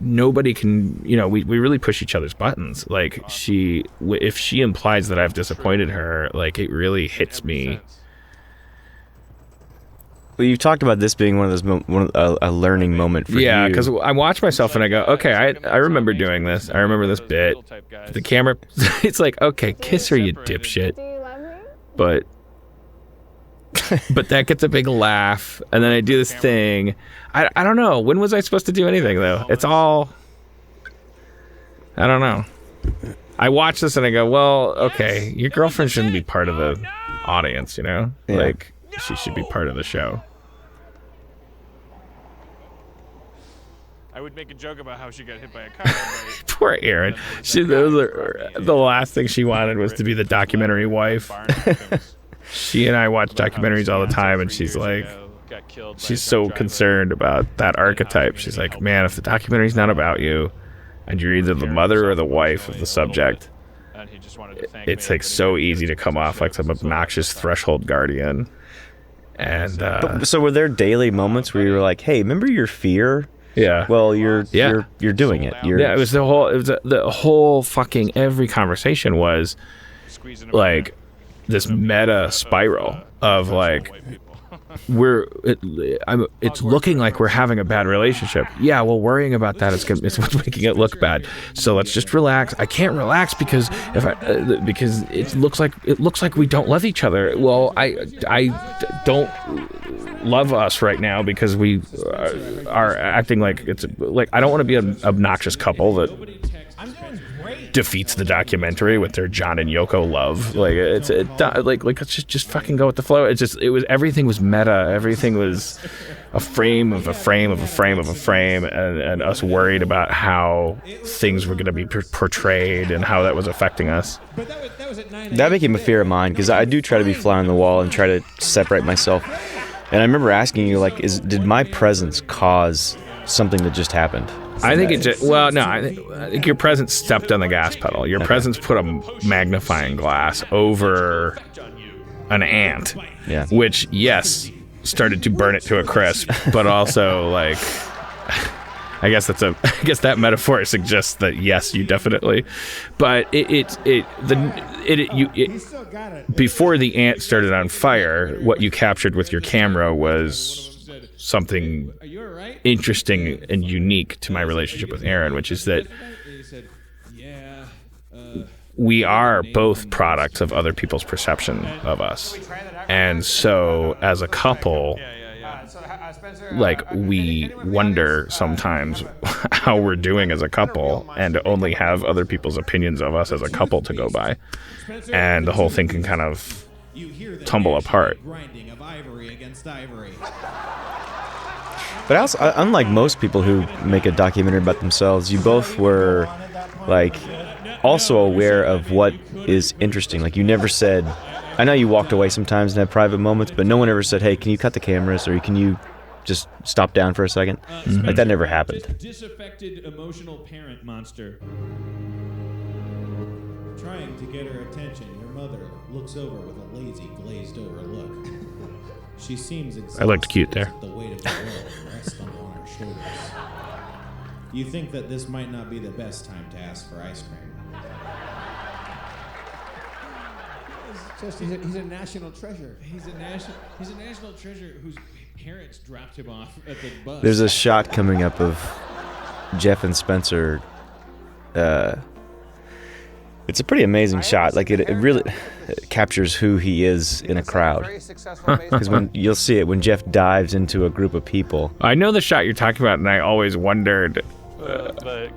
nobody can, we really push each other's buttons. Like, if she implies that I've disappointed her, like, it really hits me. Well, you've talked about this being one of those a learning moment for you. Yeah, because I watch myself and I go, okay, I remember doing this. I remember this bit. The camera, it's like, okay, kiss her, you dipshit. Do you love me? But that gets a big laugh, and then I do this thing. I don't know. When was I supposed to do anything, though? It's all... I don't know. I watch this and I go, well, okay, your girlfriend shouldn't be part of the audience, Yeah. Like, she should be part of the show. I would make a joke about how she got hit by a car. Poor Erin. The last thing she wanted was to be the documentary wife. She and I watch documentaries all the time, and she's like, she's so concerned about that archetype. She's like, man, if the documentary's not about you, and you're either the mother or the wife of the subject, it's like so easy to come off like some obnoxious threshold guardian. And so were there daily moments where you were like, hey, remember your fear Yeah. Well, you're doing it. Yeah, it was the whole fucking every conversation was like this meta spiral of like it's looking like we're having a bad relationship. Yeah, well, worrying about that it's what's making it look bad. So let's just relax. I can't relax because because it looks like we don't love each other. Well, I don't love us right now because we are acting like it's like I don't want to be an obnoxious couple that defeats the documentary with their John and Yoko love. Like let's just fucking go with the flow. Everything was meta. Everything was a frame of a frame of a frame of a frame, and us worried about how things were going to be portrayed and how that was affecting us. That became a fear of mine because I do try to be fly on the wall and try to separate myself. And I remember asking you, like, did my presence cause something that just happened? I think it just, well, no, I think your presence stepped on the gas pedal. Your presence put a magnifying glass over an ant, which, yes, started to burn it to a crisp, but also, like, I guess that metaphor suggests that, yes, you definitely, but before the ant started on fire, what you captured with your camera was something interesting and unique to my relationship with Aaron, which is that we are both products of other people's perception of us. And so as a couple, like, we wonder sometimes how we're doing as a couple and only have other people's opinions of us as a couple to go by. And the whole thing can kind of tumble apart. But also, unlike most people who make a documentary about themselves, you both were, like, also aware of what is interesting. Like, you never said, I know you walked away sometimes and had private moments, but no one ever said, hey, can you cut the cameras, or can you just stop down for a second? Like, that never happened. Disaffected emotional parent monster. Trying to get her attention, your mother looks over with a lazy, glazed-over look. She seems exhausted. I looked cute there. The weight of the world rests on her shoulders. You think that this might not be the best time to ask for ice cream. He's a national treasure. He's a national treasure whose parents dropped him off at the bus. There's a shot coming up of Jeff and Spencer. It's a pretty amazing shot. Like, it really captures who he is in a crowd. Because when you'll see it when Jeff dives into a group of people. I know the shot you're talking about, and I always wondered.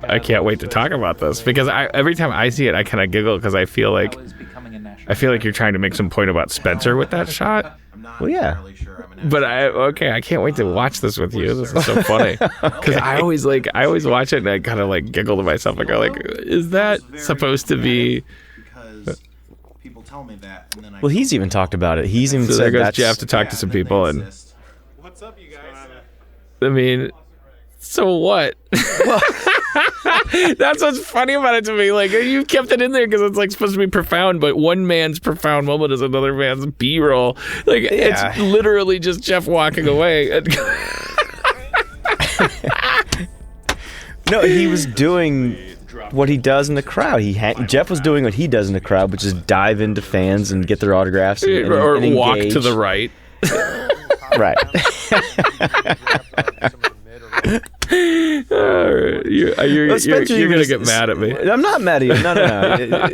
I can't wait to talk about this because every time I see it, I kind of giggle because I feel like you're trying to make some point about Spencer with that shot. Well, yeah. But I can't wait to watch this with you. This is so funny because I always watch it and I kind of like giggle to myself. I go like, is that supposed to be? Because people tell me that. And then well, he's even talked about it. He's even so said there goes that's Jeff to talk to some people and. What's up, you guys? I mean. So what? That's what's funny about it to me. Like, you kept it in there because it's like supposed to be profound, but one man's profound moment is another man's B-roll. Like, it's literally just Jeff walking away. No, he was doing what he does in the crowd. Jeff was doing what he does in the crowd, which is dive into fans and get their autographs or and walk engage. to the right. Right. You're gonna get mad at me. I'm not mad at you.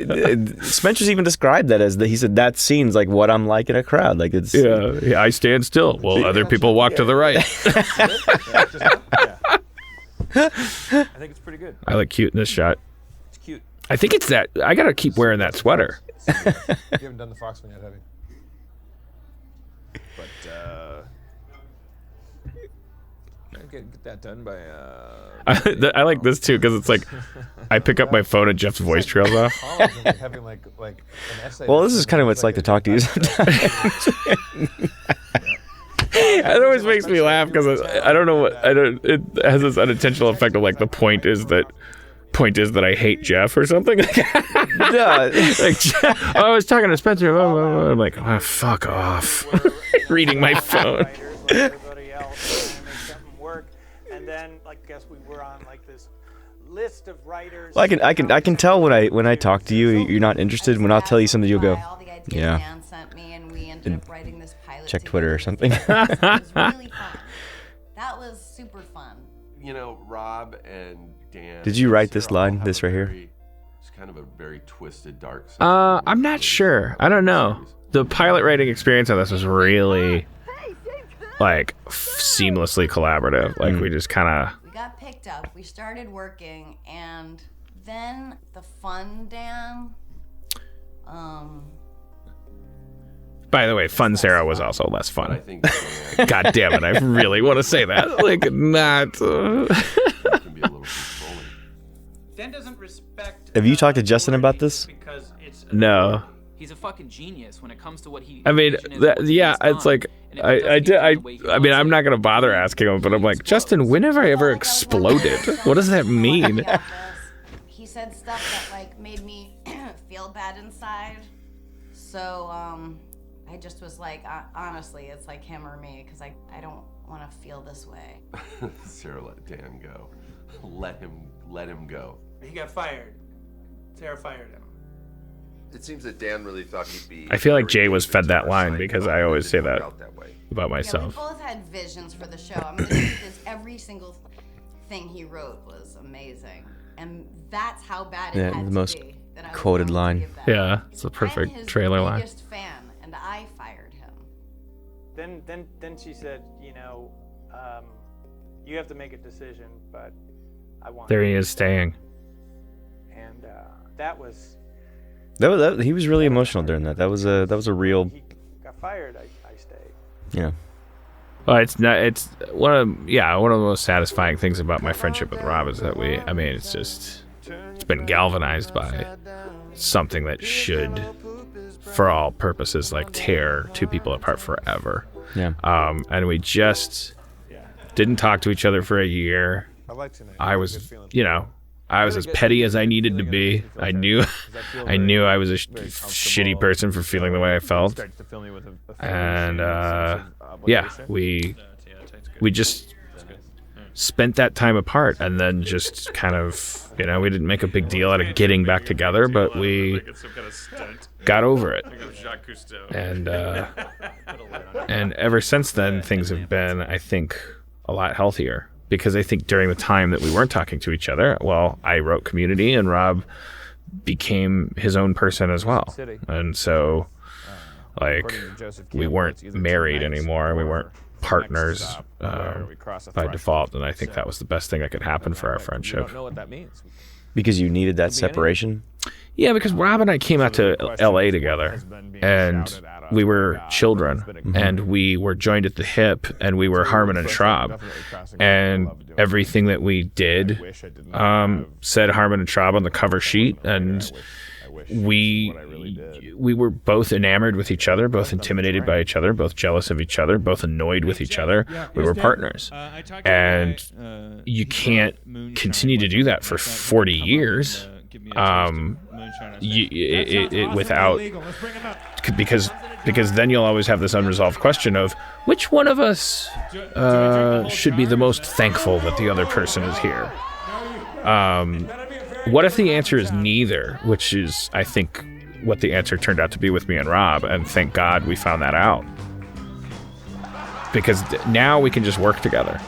No. Spencer's even described that as he said that scene's like what I'm like in a crowd. Like it's yeah. I stand still while other people walk to the right. I think it's pretty good. I look cute in this shot. It's cute. I think it's that. I gotta keep wearing that sweater. You haven't done the Fox one yet, have you? But get that done by. I like this too because it's like I pick up my phone and Jeff's voice trails off. Having like an essay. Well, this is kind of what it's like to talk to you sometimes. It always makes me laugh because I don't know it has this unintentional effect of like the point is that I hate Jeff or something. No. I was talking to Spencer. I'm like, oh, fuck off. Reading my phone. Everybody else, and make something work, and then like guess we were on like this list of writers. Well, I can tell when I talk to you, you're not interested. When I'll tell you something, you'll go, yeah. Dan sent me, and we ended up writing this pilot. Check Twitter or something. It was really fun. That was super fun. You know, Rob and Dan. Did you write this line, this right here? It's kind of a very twisted, dark. I'm not sure. I don't know. The pilot writing experience on this was really like seamlessly collaborative. Like we just kind of. We got picked up. We started working, and then the fun Dan. By the way, Fun Sarah was also less fun. God damn it! I really want to say that. Like, not. Dan doesn't respect. Have you talked to Justin about this? Because it's No. He's a fucking genius when it comes to what he. I mean, yeah, it's like I mean, I'm not gonna bother asking him, but I'm like, Justin, when have I ever exploded? What does that mean? He said stuff that like made me feel bad inside. So I just was like, honestly, it's like him or me, because I don't want to feel this way. Sarah let Dan go. Let him go. He got fired. Sarah fired him. It seems that Dan really thought he'd be. I feel like Jay was fed that line because I always say that about myself. Yeah, we both had visions for the show. I mean, the truth is, every single thing he wrote was amazing, and that's how bad it had the to most be. That I was quoted willing to line. give that. Yeah, it's a perfect I'm his trailer line. biggest fan, and I fired him. Then she said, you know, you have to make a decision, but I want. There he is staying. And that was. He was really emotional during that. That was a real. He got fired. I stayed. Yeah. Well, it's not. It's one of the most satisfying things about my friendship with Rob is that it's been galvanized by something that should, for all purposes, like tear two people apart forever. Yeah. And we just didn't talk to each other for a year. I was, I was as petty as I needed to be. I knew I was a shitty person for feeling the way I felt. And we just spent that time apart, and then just kind of, we didn't make a big deal out of getting back together, but we got over it. And ever since then, things have been, I think, a lot healthier. Because I think during the time that we weren't talking to each other, well, I wrote Community, and Rob became his own person as well. And so, we weren't married anymore. We weren't partners by default. And I think that was the best thing that could happen for our friendship. You don't know what that means. Because you needed that separation? Yeah, because Rob and I came out to LA together, and we were children, and we were joined at the hip, and we were Harmon and Schraub, and everything that we did said Harmon and Schraub on the cover sheet, and we were both enamored with each other, both intimidated by each other, both jealous of each other, both annoyed with each other. We were partners, and you can't continue to do that for 40 years. Without, because then you'll always have this unresolved question of which one of us should be the most thankful that the other person is here. What if the answer is neither, which is, I think, what the answer turned out to be with me and Rob, and thank God we found that out. Because now we can just work together,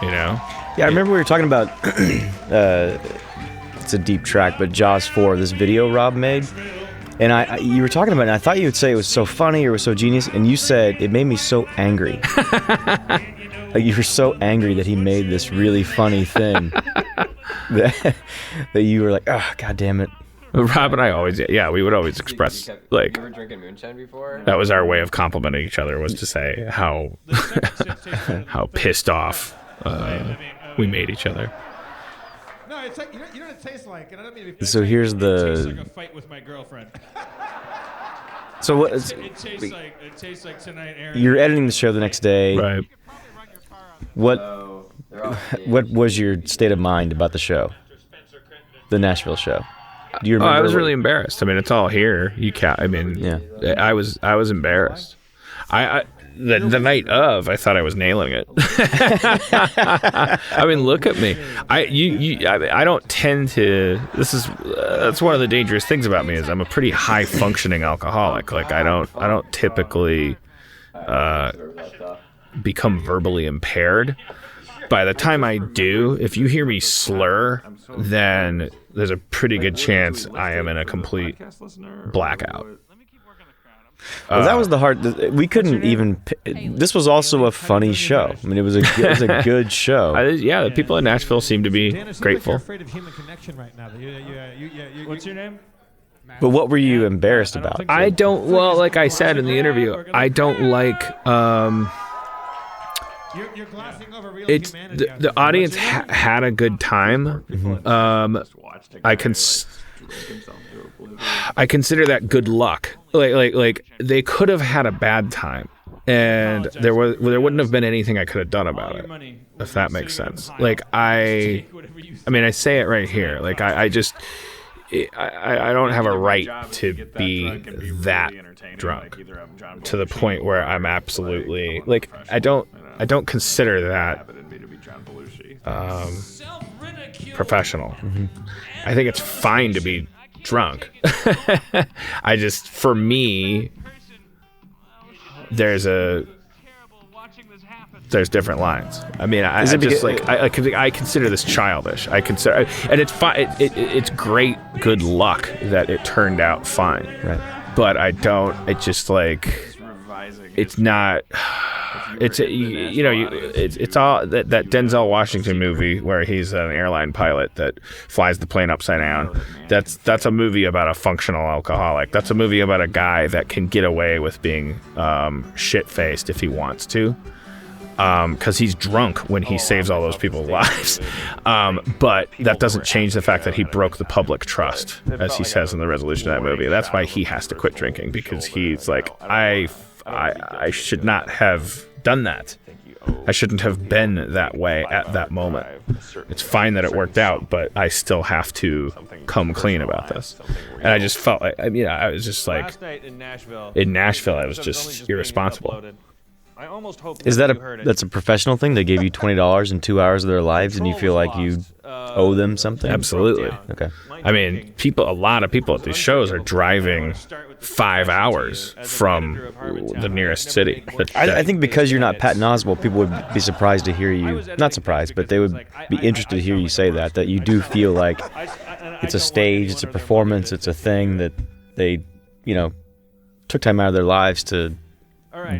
Yeah, I remember we were talking about, it's a deep track, but Jaws 4, this video Rob made, and you were talking about it, and I thought you would say it was so funny or it was so genius, and you said it made me so angry. Like, you were so angry that he made this really funny thing that you were like, oh, God damn it. Rob and I always, we would always express, like, You were drinking moonshine before? that was our way of complimenting each other, was to say how pissed off we made each other. No, it's like, you know what it tastes like, and I don't mean to be So here's it tastes the... like a fight with my girlfriend. So what? It tastes like tonight, Aaron. You're editing the show the next day. Right. What was your state of mind about the show? The Nashville show. Do you remember? I was really embarrassed. I mean, it's all here. You can't. I mean, I was embarrassed. the night of, I thought I was nailing it. I mean, look at me. I don't tend to. That's one of the dangerous things about me is I'm a pretty high functioning alcoholic. Like I don't typically become verbally impaired. By the time I do, if you hear me slur, then there's a pretty good chance I am in a complete blackout. Well, that was the hard. We couldn't even. This was also a funny show. I mean, it was a good show. Yeah, the people in Nashville seem to be grateful. Afraid of human connection right now. What's your name? But what were you embarrassed about? I don't. Well, like I said in the interview, I don't like. You're glossing over real It's humanity. the audience had a good time. I consider that good luck. Like they could have had a bad time, and there wouldn't have been anything I could have done about it, if that makes sense. Like I mean, I say it right here. Like I don't have a right to be that drunk to the point where I'm absolutely like I don't consider that professional. I think it's fine to be drunk. I just, for me, there's different lines. I mean, I consider this childish. I consider, and it's fine. It's great, good luck that it turned out fine. Right. But I don't. It's just like, it's not. It's it's all that Denzel Washington movie where he's an airline pilot that flies the plane upside down. That's a movie about a functional alcoholic. That's a movie about a guy that can get away with being shit-faced if he wants to, because he's drunk when he saves all those people's lives. But that doesn't change the fact that he broke the public trust, as he says in the resolution of that movie. That's why he has to quit drinking, because he's like, I should not have done that. I shouldn't have been that way at that moment. It's fine that it worked out, but I still have to come clean about this. And I just felt like, I mean, I was just like, in Nashville, I was just irresponsible. Is that that's a professional thing? They gave you $20 in 2 hours of their lives, and you feel like you owe them something? Absolutely. Okay. I mean, a lot of people at these shows are driving 5 hours from the nearest city. I think because you're not Patton Oswalt, people would be surprised to hear you. Not surprised, but they would be interested to hear you say that you do feel like it's a stage, it's a performance, it's a thing that they, took time out of their lives to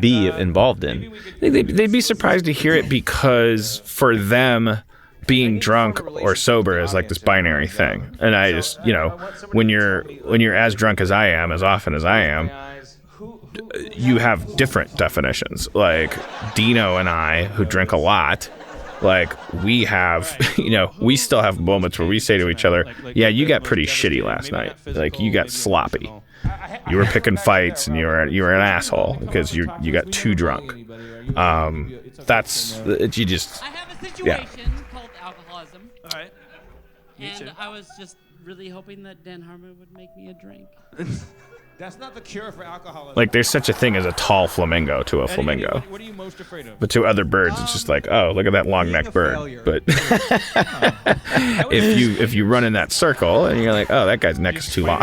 be involved in. They'd be surprised to hear it, because for them, being drunk or sober is like this binary thing. And I just, when you're as drunk as I am, as often as I am, you have different definitions. Like Dino and I, who drink a lot, like we have, we still have moments where we say to each other, yeah, you got pretty shitty last night. Like you got sloppy. You were picking fights, and you were an asshole because you got too drunk. That's you just. I have a situation called alcoholism. All right. And I was just really hoping that Dan Harmon would make me a drink. That's not the cure for alcoholism. Like there's such a thing as a tall flamingo to a flamingo. What are you most afraid of? But to other birds, it's just like, oh, look at that long-necked bird. But if you run in that circle and you're like, oh, that guy's neck is too long.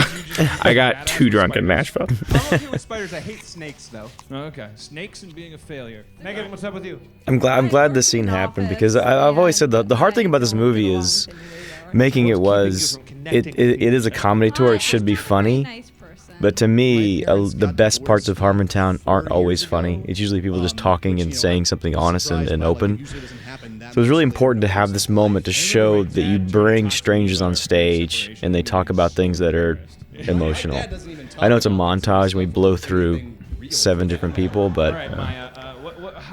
I got too drunk in Nashville. I'm okay with spiders. I hate snakes, though. Oh, okay. Snakes and being a failure. Megan, what's up with you? I'm glad this scene happened, because I've always said the hard thing about this movie is making it is a comedy tour. It should be funny. But to me, the best parts of Harmontown aren't always funny. It's usually people just talking and saying something honest and open. So it was really important to have this moment to show that you bring strangers on stage and they talk about things that are emotional. I know it's a montage and we blow through 7 different people, but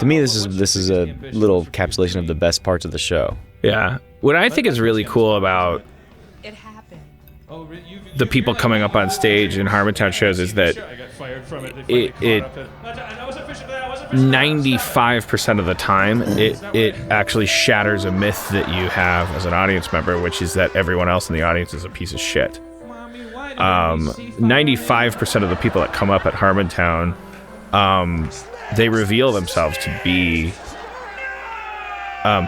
to me, this is a little encapsulation of the best parts of the show. Yeah. What I think is really cool about the people coming up on stage in Harmontown shows is that it 95% of the time it actually shatters a myth that you have as an audience member, which is that everyone else in the audience is a piece of shit. 95% of the people that come up at Harmontown they reveal themselves to be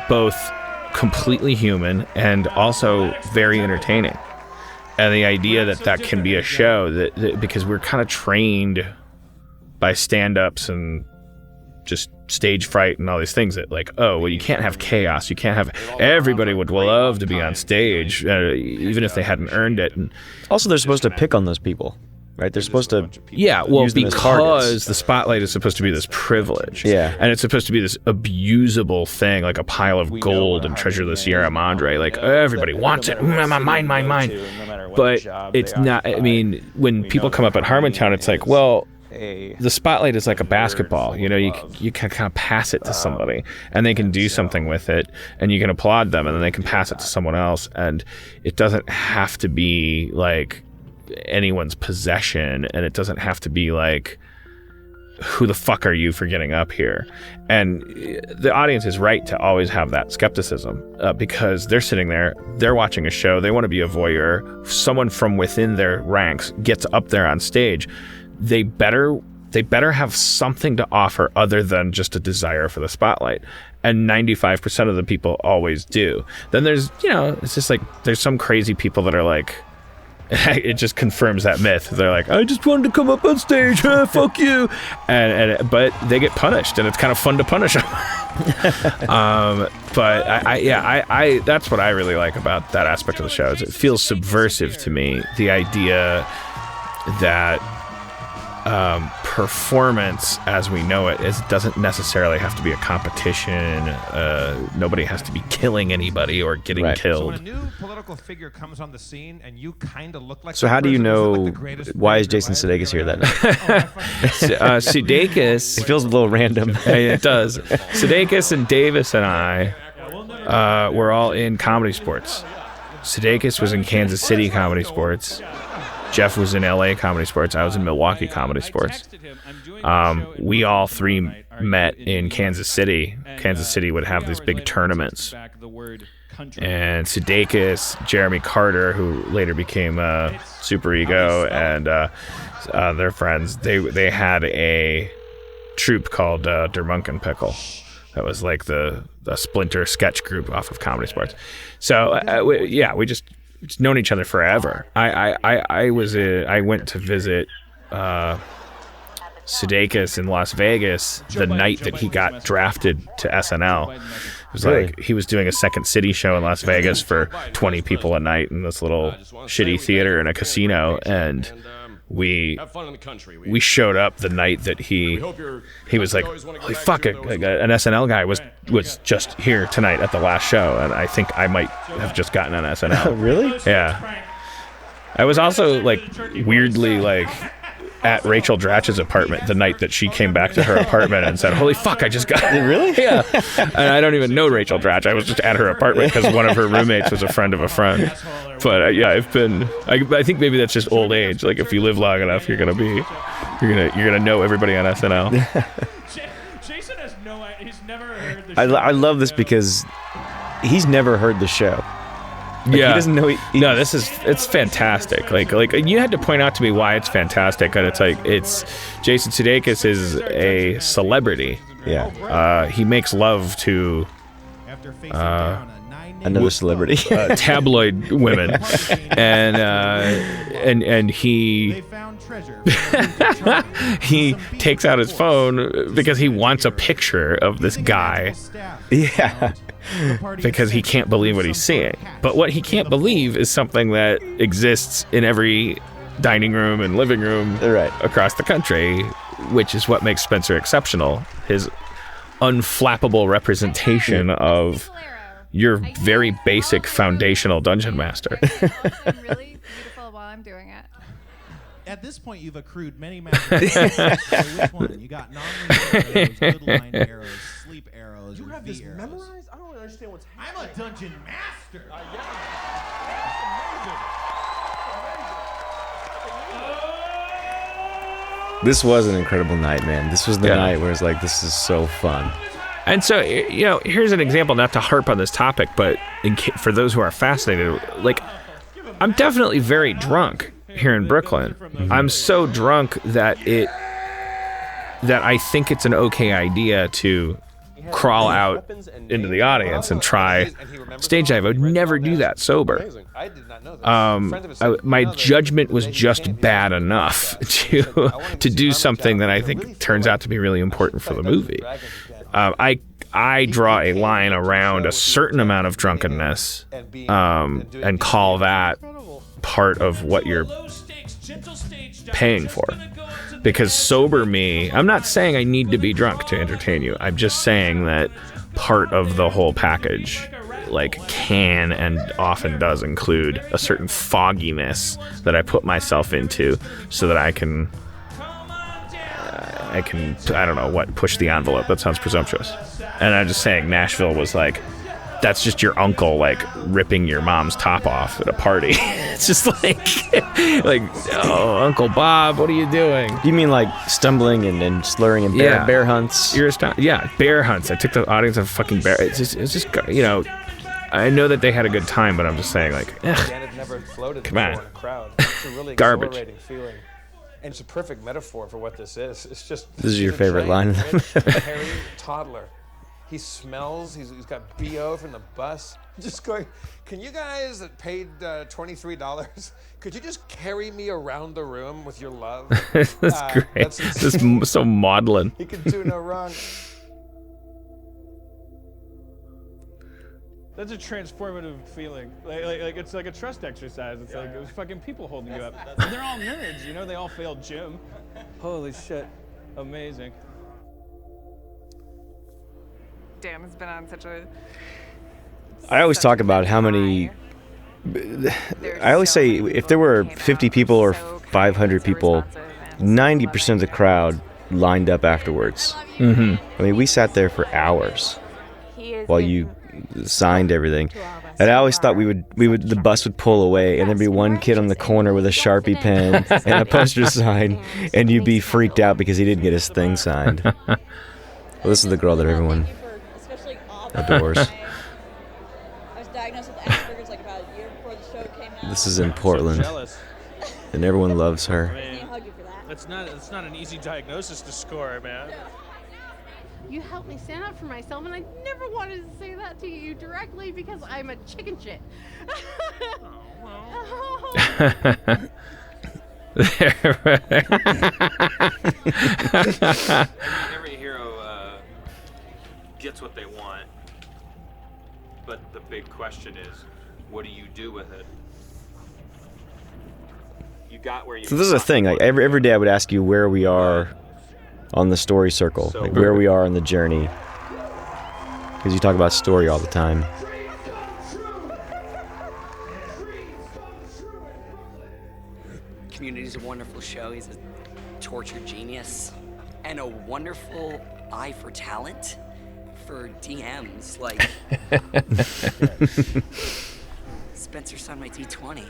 both completely human and also very entertaining. And the idea that can be a show that because we're kind of trained by stand-ups and just stage fright and all these things that like, oh, well, you can't have chaos. You can't have everybody would love to be on stage, even if they hadn't earned it. And also, they're supposed to pick on those people. Right, they're supposed to. Yeah, well, use them as because targets. the spotlight is supposed to be this privilege. Yeah, and it's supposed to be this abusable thing, like a pile of gold and treasure of the Sierra Madre. Like everybody wants it. Mine. But it's not. I mean, when people come up at Harmontown, it's like, well, the spotlight is like a basketball. You know, you can kind of pass it to somebody, and they can do something with it, and you can applaud them, and then they can pass it to someone else, and it doesn't have to be like anyone's possession, and it doesn't have to be like, who the fuck are you for getting up here? And the audience is right to always have that skepticism, because they're sitting there, they're watching a show, they want to be a voyeur. Someone from within their ranks gets up there on stage, they better have something to offer other than just a desire for the spotlight. And 95% of the people always do. Then there's, it's just like, there's some crazy people that are like, it just confirms that myth. They're like, I just wanted to come up on stage, fuck you, but they get punished, and it's kind of fun to punish them. But I that's what I really like about that aspect of the show. Is it feels subversive to me. The idea that performance as we know it doesn't necessarily have to be a competition. Nobody has to be killing anybody or getting killed. So when a new political figure comes on the scene and you kind of look like. So how do you know why is Jason Sudeikis here that night? Sudeikis. It feels a little random. It does. Sudeikis and Davis and I were all in Comedy Sports. Sudeikis was in Kansas City Comedy Sports. Jeff was in LA Comedy Sports. I was in Milwaukee Comedy Sports. We all three met in Kansas City. Kansas City would have these big tournaments. And Sudeikis, Jeremy Carter, who later became Super Ego, and their friends, they had a troupe called Der Pickle. That was like the splinter sketch group off of Comedy Sports. So we just known each other forever. I went to visit Sudeikis in Las Vegas the night that he got drafted to SNL. It was like he was doing a Second City show in Las Vegas for 20 people a night in this little shitty theater in a casino, and we showed up the night that he was like, holy fuck, an SNL guy was just here tonight at the last show, and I think I might have just gotten on SNL. Really? Yeah. I was also like weirdly like at Rachel Dratch's apartment the night that she came back to her apartment and said, holy fuck, I just got it. Really? Yeah. And I don't even know Rachel Dratch. I was just at her apartment because one of her roommates was a friend of a friend. But I think maybe that's just old age. Like if you live long enough, you're gonna know everybody on SNL. Jason has he's never heard the show. I love this because he's never heard the show. Like, yeah, he doesn't know. No, it's fantastic. Like you had to point out to me why it's fantastic, and it's Jason Sudeikis is a celebrity. Yeah, he makes love to another celebrity, tabloid women, and he he takes out his phone because he wants a picture of this guy. Yeah. Because he can't believe what he's seeing. But what he can't believe is something that exists in every dining room and living room across the country, which is what makes Spencer exceptional. His unflappable representation of your very basic foundational dungeon master. Really beautiful while I'm doing it. At this point, you've accrued many matches. So which one? You got non-lethal arrows, good line arrows, sleep arrows, You have V this arrows. memorized? I don't understand what's I'm a dungeon master. This was an incredible night, man. This was the night where it's like, this is so fun. And so, here's an example, not to harp on this topic, but for those who are fascinated, like, I'm definitely very drunk here in Brooklyn. I'm so drunk that that I think it's an okay idea to crawl out into the audience and try stage dive. I would never do that sober. My judgment was just bad enough to do something that I think turns out to be really important for the movie. I draw a line around a certain amount of drunkenness and call that part of what you're paying for. Because sober me, I'm not saying I need to be drunk to entertain you. I'm just saying that part of the whole package can and often does include a certain fogginess that I put myself into so that I can I don't know what, push the envelope. That sounds presumptuous. And I'm just saying Nashville was that's just your uncle ripping your mom's top off at a party. It's just oh, Uncle Bob, what are you doing? You mean stumbling and slurring and bear hunts? Yeah, bear hunts. I took the audience of fucking bear. It's just I know that they had a good time, but I'm just saying come on, It's a really garbage. exhilarating feeling. And it's a perfect metaphor for what this is. It's just this is your favorite line. Hairy toddler. He smells. He's got BO from the bus. Just going, can you guys that paid $23, could you just carry me around the room with your love? That's great. This is so maudlin. He can do no wrong. That's a transformative feeling. It's like a trust exercise. It's it was fucking people holding you up. And they're all nerds, They all failed gym. Holy shit. Amazing. Dan has been on such a... I always talk about how many... I always say if there were 50 people or 500 people, 90% of the crowd lined up afterwards. Mm-hmm. I mean, we sat there for hours while you signed everything. And I always thought the bus would pull away and there'd be one kid on the corner with a Sharpie pen and a poster sign, and you'd be freaked out because he didn't get his thing signed. Well, this is the girl that everyone adores. I was diagnosed with Asperger's about a year before the show came out. This is in Portland, and everyone loves her. It's not an easy diagnosis to score, man. You helped me stand up for myself, and I never wanted to say that to you directly because I'm a chicken shit. Every hero gets what they want, but the big question is, what do you do with it? You got where you. So this is a thing. Every day I would ask you where we are on the story circle, where we are on the journey, because you talk about story all the time. Community's a wonderful show. He's a tortured genius and a wonderful eye for talent, for DMs. Spencer signed my D20. Can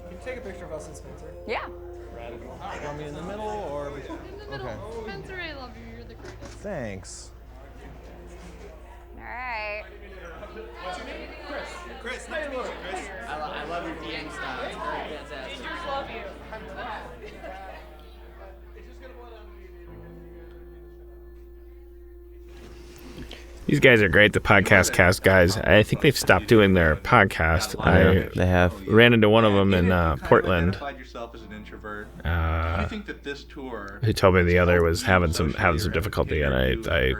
you take a picture of us and Spencer? Yeah. Radical. Want me in the middle or? In the middle. Okay. Spencer, I love you. You're the greatest. Thanks. All right. What's your name? Chris. Chris, nice to meet you, Chris. I love your DM style. It's very fantastic. Teachers love you. I'm glad. These guys are great, the podcast cast guys. I think they've stopped doing their podcast. They have. Ran into one of them in Portland. Yourself as an introvert. Do you think that this tour? Who told me the other was having some difficulty, and I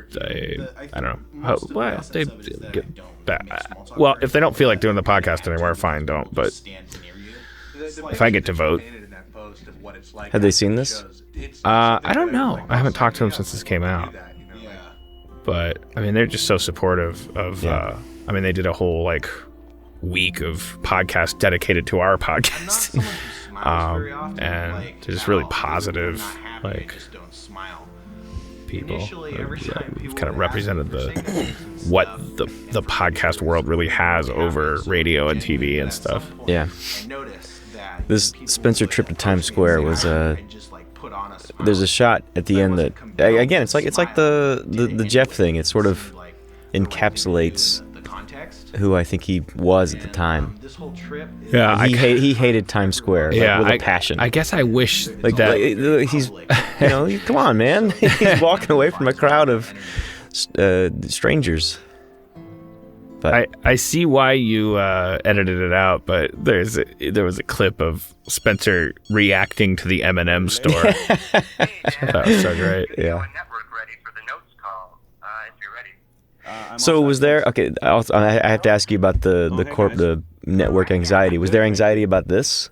don't know. Well, they get that. Well, if they don't feel like doing the podcast anymore, fine, don't. But if I get to vote, have they seen this? I don't know. I haven't talked to them since this came out. But I mean, they're just so supportive of. I mean, they did a whole week of podcasts dedicated to our podcast, and they're just really positive, people. We've kind of represented what the podcast world really has over radio and TV and stuff. Yeah. This Spencer trip to Times Square was there's a shot at the end that again it's like the Jeff thing. It sort of encapsulates who I think he was at the time. This whole trip. Yeah, he hated Times Square with a passion. I guess I wish that he's come on, man. He's walking away from a crowd of strangers. But I see why you edited it out, but there was a clip of Spencer reacting to the M&M store. That was so great. Yeah. So was there? Okay, I have to ask you about the network anxiety. Was there anxiety about this?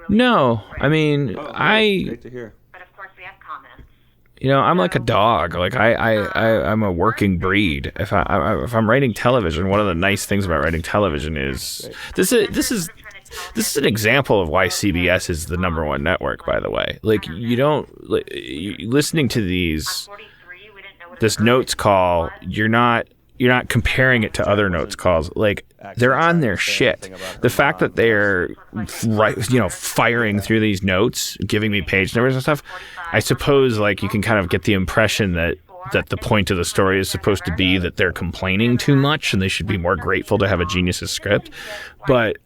No, I mean Great to hear. I'm like a dog. Like I'm a working breed. If I'm writing television, one of the nice things about writing television is this is an example of why CBS is the #1 network. By the way, like listening to this notes call, you're not comparing it to other notes calls. Like they're on their shit. The fact that they're firing through these notes, giving me page numbers and stuff, I suppose like you can kind of get the impression that the point of the story is supposed to be that they're complaining too much and they should be more grateful to have a genius's script. But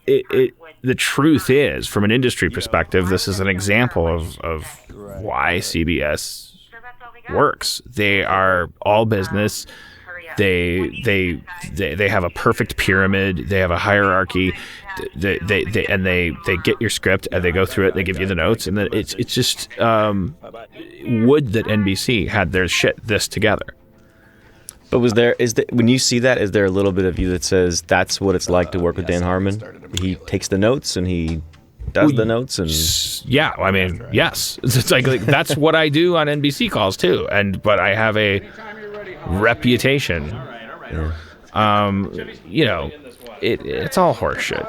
the truth is, from an industry perspective, this is an example of why CBS works. They are all business. They have a perfect pyramid. They have a hierarchy. They get your script and they go through it. They give you the notes, and then it's just would that NBC had their shit this together. But when you see that, is there a little bit of you that says that's what it's like to work with Dan Harmon? He takes the notes and he does the notes and yeah, I mean, yes, it's like that's what I do on NBC calls too, but I have a reputation. It's all horseshit.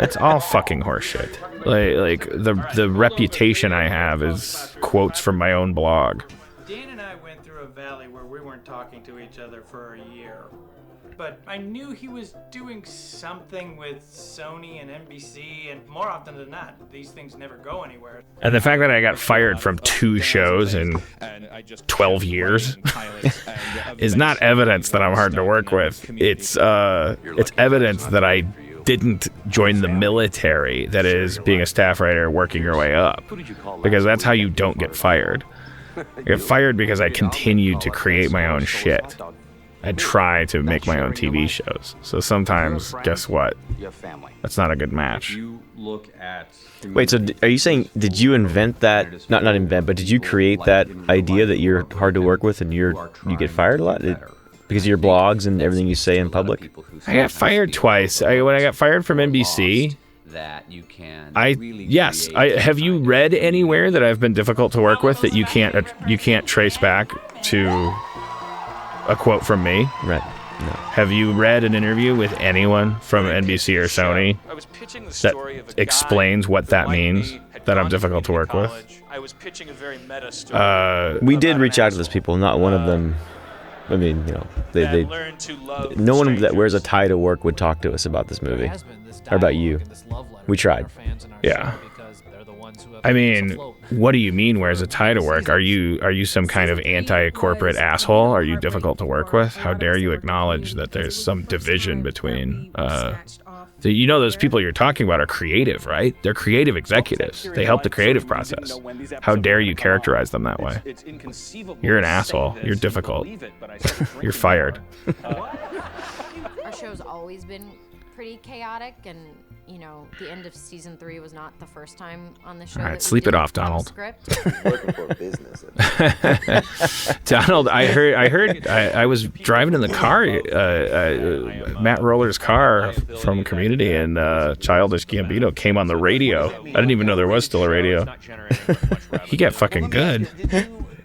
It's all fucking horseshit. Like the reputation I have is quotes from my own blog. Dan and I went through a valley where we weren't talking to each other for a year. But I knew he was doing something with Sony and NBC, and more often than not, these things never go anywhere. And the fact that I got fired from 2 shows in 12 years is not evidence that I'm hard to work with. It's evidence that I didn't join the military, that is, being a staff writer, working your way up. Because that's how you don't get fired. I get fired because I continued to create my own shit. I try to make my own TV shows. So sometimes, guess what? That's not a good match. Wait, so are you saying, did you invent that? Not invent, but did you create that idea that you're hard to work with and you get fired a lot? Because of your blogs and everything you say in public? I got fired twice. When I got fired from NBC, have you read anywhere that I've been difficult to work with that you can't trace back to a quote from me? Right. No. Have you read an interview with anyone from NBC or Sony that explains what that means, that I'm difficult to work with? I was pitching a very meta story. We did reach out to those people. Not one of them. I mean, they no one that wears a tie to work would talk to us about this movie or about you. We tried. Yeah. I mean, what do you mean wears a tie to work? Are you some kind of anti-corporate asshole? Are you difficult to work with? How dare you acknowledge that there's some division between those people you're talking about are creative, right? They're creative executives. They help the creative process. How dare you characterize them that way? You're an asshole. You're difficult. You're fired. Our show's always been pretty chaotic, and the end of season 3 was not the first time on the show. All right, sleep it off, Donald. Working for business. Donald, I was driving in the car, Matt Roller's car from Community, and Childish Gambino came on the radio. I didn't even know there was still a radio. He got fucking good.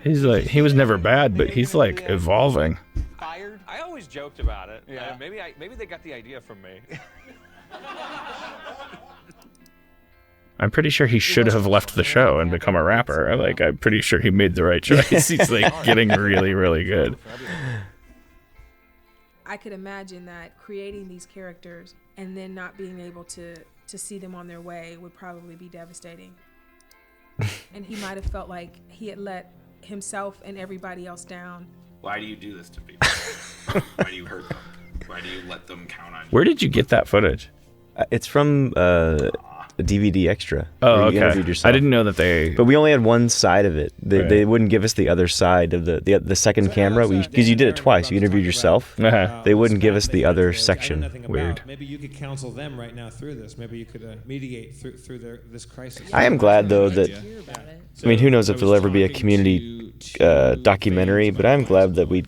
He was never bad, but he's like evolving. Fired? I always joked about it. Yeah. Maybe they got the idea from me. I'm pretty sure he should have left the show and become a rapper. I'm pretty sure he made the right choice. He's getting really, really good. I could imagine that creating these characters and then not being able to see them on their way would probably be devastating. And he might have felt like he had let himself and everybody else down. Why do you do this to people? Why do you hurt them? Why do you let them count on you? Where did you get that footage? It's from a DVD extra. Oh, where you okay. interviewed yourself. I didn't know that they. But we only had one side of it. They wouldn't give us the other side of the second camera because you did it twice. You interviewed yourself. They wouldn't give us the other section. Weird. Maybe you could counsel them right now through this. Maybe you could mediate through this crisis. I am glad though that. I mean, who knows if there'll ever be a community documentary? But I'm glad that we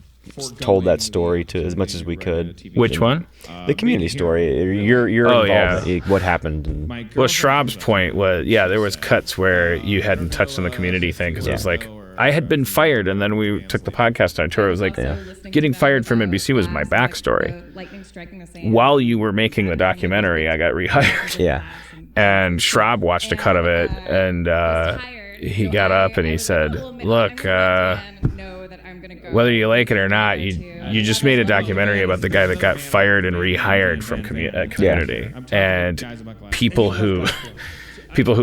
told that story to as much as we could. Which one? The community story. Your involvement. What happened. And, well, Schraub's point was, there was cuts where you hadn't touched on the community thing because it was like, I had been fired, and then we took the podcast on tour. It was like, getting fired from NBC was my backstory. While you were making the documentary, I got rehired. Yeah. And Schraub watched a cut of it, and he got up and he said, look, whether you like it or not, you just made a documentary about the guy that got fired and rehired from community. And people who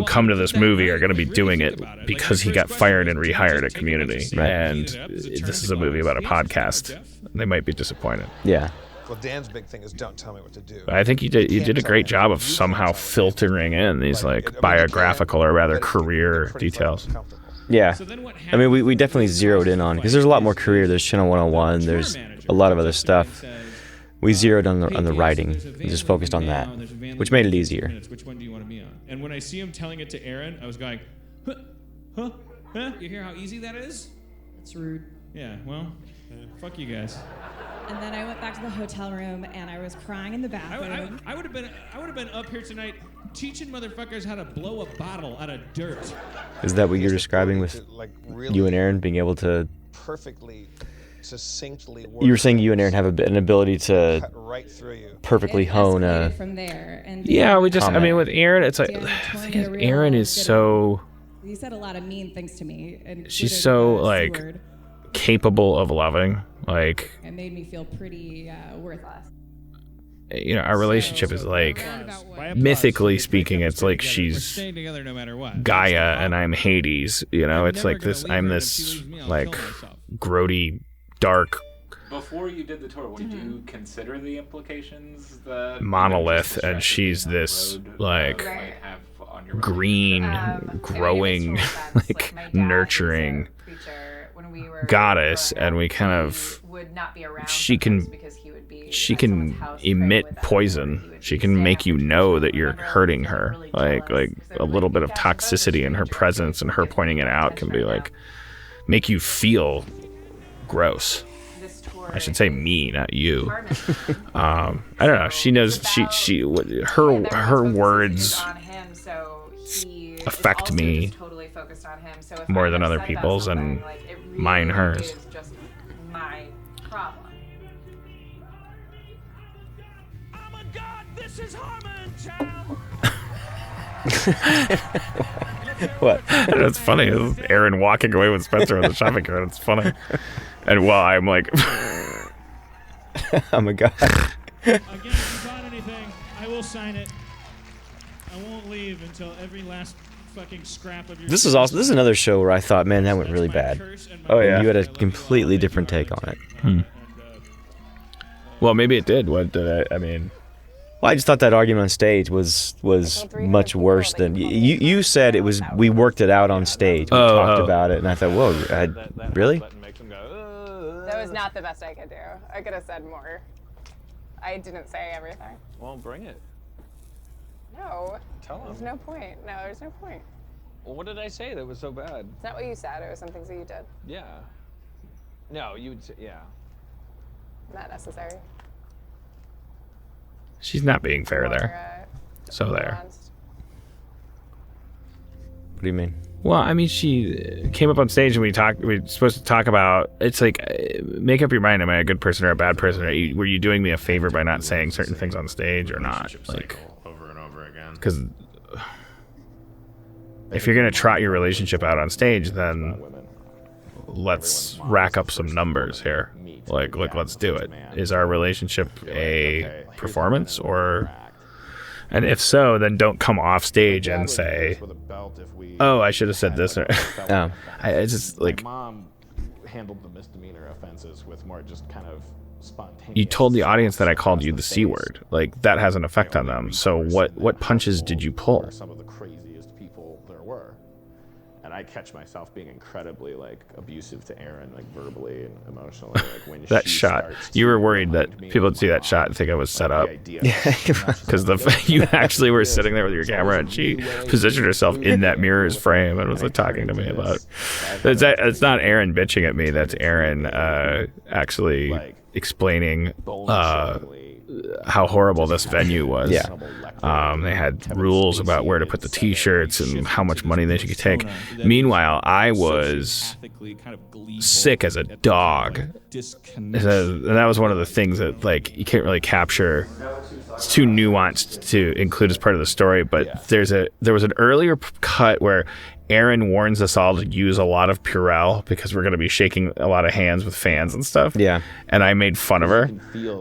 come to this movie are going to be doing it because he got fired and rehired at community. Right. And this is a movie about a podcast. They might be disappointed. Yeah. Well, Dan's big thing is don't tell me what to do. I think you did a great job of somehow filtering in these like biographical or rather career details. Yeah, I mean, we definitely zeroed in on, because there's a lot more career. There's Channel 101. There's a lot of other stuff. We zeroed on the writing and just focused on that, which made it easier. Which one do you want to be on? And when I see him telling it to Aaron, I was going, huh? You hear how easy that is? It's rude. Yeah, well, fuck you guys. And then I went back to the hotel room and I was crying in the bathroom. I would have been up here tonight teaching motherfuckers how to blow a bottle out of dirt. Is that what you're describing with you and Aaron being able to perfectly, succinctly? You were saying you and Aaron have an ability to cut right through you. Perfectly hone a. From there, and I mean, with Aaron, it's like the thing is, Aaron is so. He said a lot of mean things to me, and she's so like capable of loving, like. It made me feel pretty worthless. You know, our relationship is like, mythically speaking, it's like she's Gaia and I'm Hades. You know, it's like this. I'm this like grody, dark. Before you did the tour, did you consider the implications that monolith, and she's this like green, growing, like nurturing goddess, and we kind of she can emit poison. She can make you know that you're hurting her. Like a little bit of toxicity in her presence and her pointing it out can be like make you feel gross. I should say me, not you. I don't know. She knows her words affect me more than other people's, and mine hers. This is Harmontown. What? It's funny. Aaron walking away with Spencer in the shopping cart. It's funny. And while I'm like, oh my god. Again, if you bought anything, I will sign it. I won't leave until every last fucking scrap of your. This is awesome. This is another show where I thought, man, that went really bad. Oh yeah. And you had a completely different take on it. Well, maybe it did. What did I mean? Well, I just thought that argument on stage was much worse than you said. It was. We worked it out on stage. We talked about it, and I thought, whoa, really? That was not the best I could do. I could have said more. I didn't say everything. Well, bring it. No. Tell him. There's no point. No, there's no point. Well, what did I say that was so bad? It's not what you said. It was some things that you did. Yeah. No, you would say, yeah. Not necessary. She's not being fair there. So there. What do you mean? Well, I mean, she came up on stage and we were supposed to talk about, it's like, make up your mind, am I a good person or a bad person? Were you doing me a favor by not saying certain things on stage or not? Like, over and over again. Because if you're going to trot your relationship out on stage, then let's rack up some numbers here. Like, let's do it. Is our relationship a performance or... And if so, then don't come off stage and say, "Oh, I should have said this." Or no, it's just like my mom handled the misdemeanor offenses with more just kind of you told the audience that I called you the C word. Like, that has an effect on them. So what punches did you pull? Some of the craziest people there were. And I catch myself being incredibly like abusive to Erin, like verbally and emotionally. Like when That she shot, starts you were to worried that remind me people of would see that shot and think I was set up. Because you actually were sitting there with your camera, and she positioned herself in that mirror's frame and was like talking to me about. It's not Erin bitching at me. That's Erin actually explaining how horrible this venue was. Yeah. They had rules about where to put the T-shirts and how much money they could take. Meanwhile, I was sick as a dog. And that was one of the things that, like, you can't really capture. It's too nuanced to include as part of the story, but there was an earlier cut where Erin warns us all to use a lot of Purell because we're going to be shaking a lot of hands with fans and stuff. Yeah. And I made fun of her.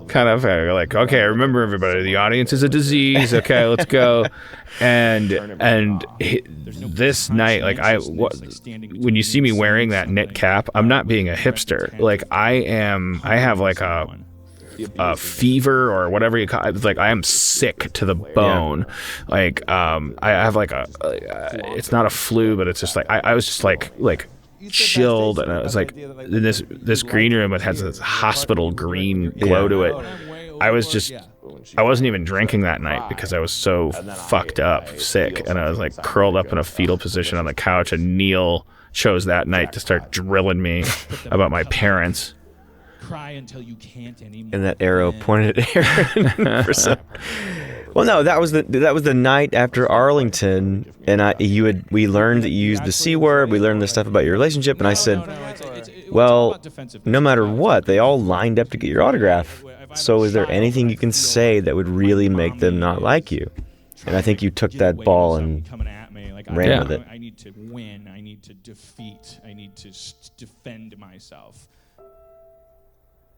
Kind of like, okay, remember everybody, the audience is a disease. Okay, let's go. And this night, like when you see me wearing that knit cap, I'm not being a hipster. Like I have like a fever or whatever you call it. Like I am sick to the bone. Like I have like it's not a flu, but it's just like I was just like chilled, and I was like in this green room. It has this hospital green glow to it. I wasn't even drinking that night because I was so fucked up, sick, and I was like curled up in a fetal position on the couch, and Neil chose that night to start drilling me about my parents. Cry until you can't anymore. And that arrow pointed at Erin. Well, no, that was the night after Arlington, and we learned that you used the C word. We learned the stuff about your relationship, and I said, well, no matter what, they all lined up to get your autograph. So is there anything you can say that would really make them not like you? And I think you took that ball and ran with it. I need to win. I need to defeat. I need to defend myself.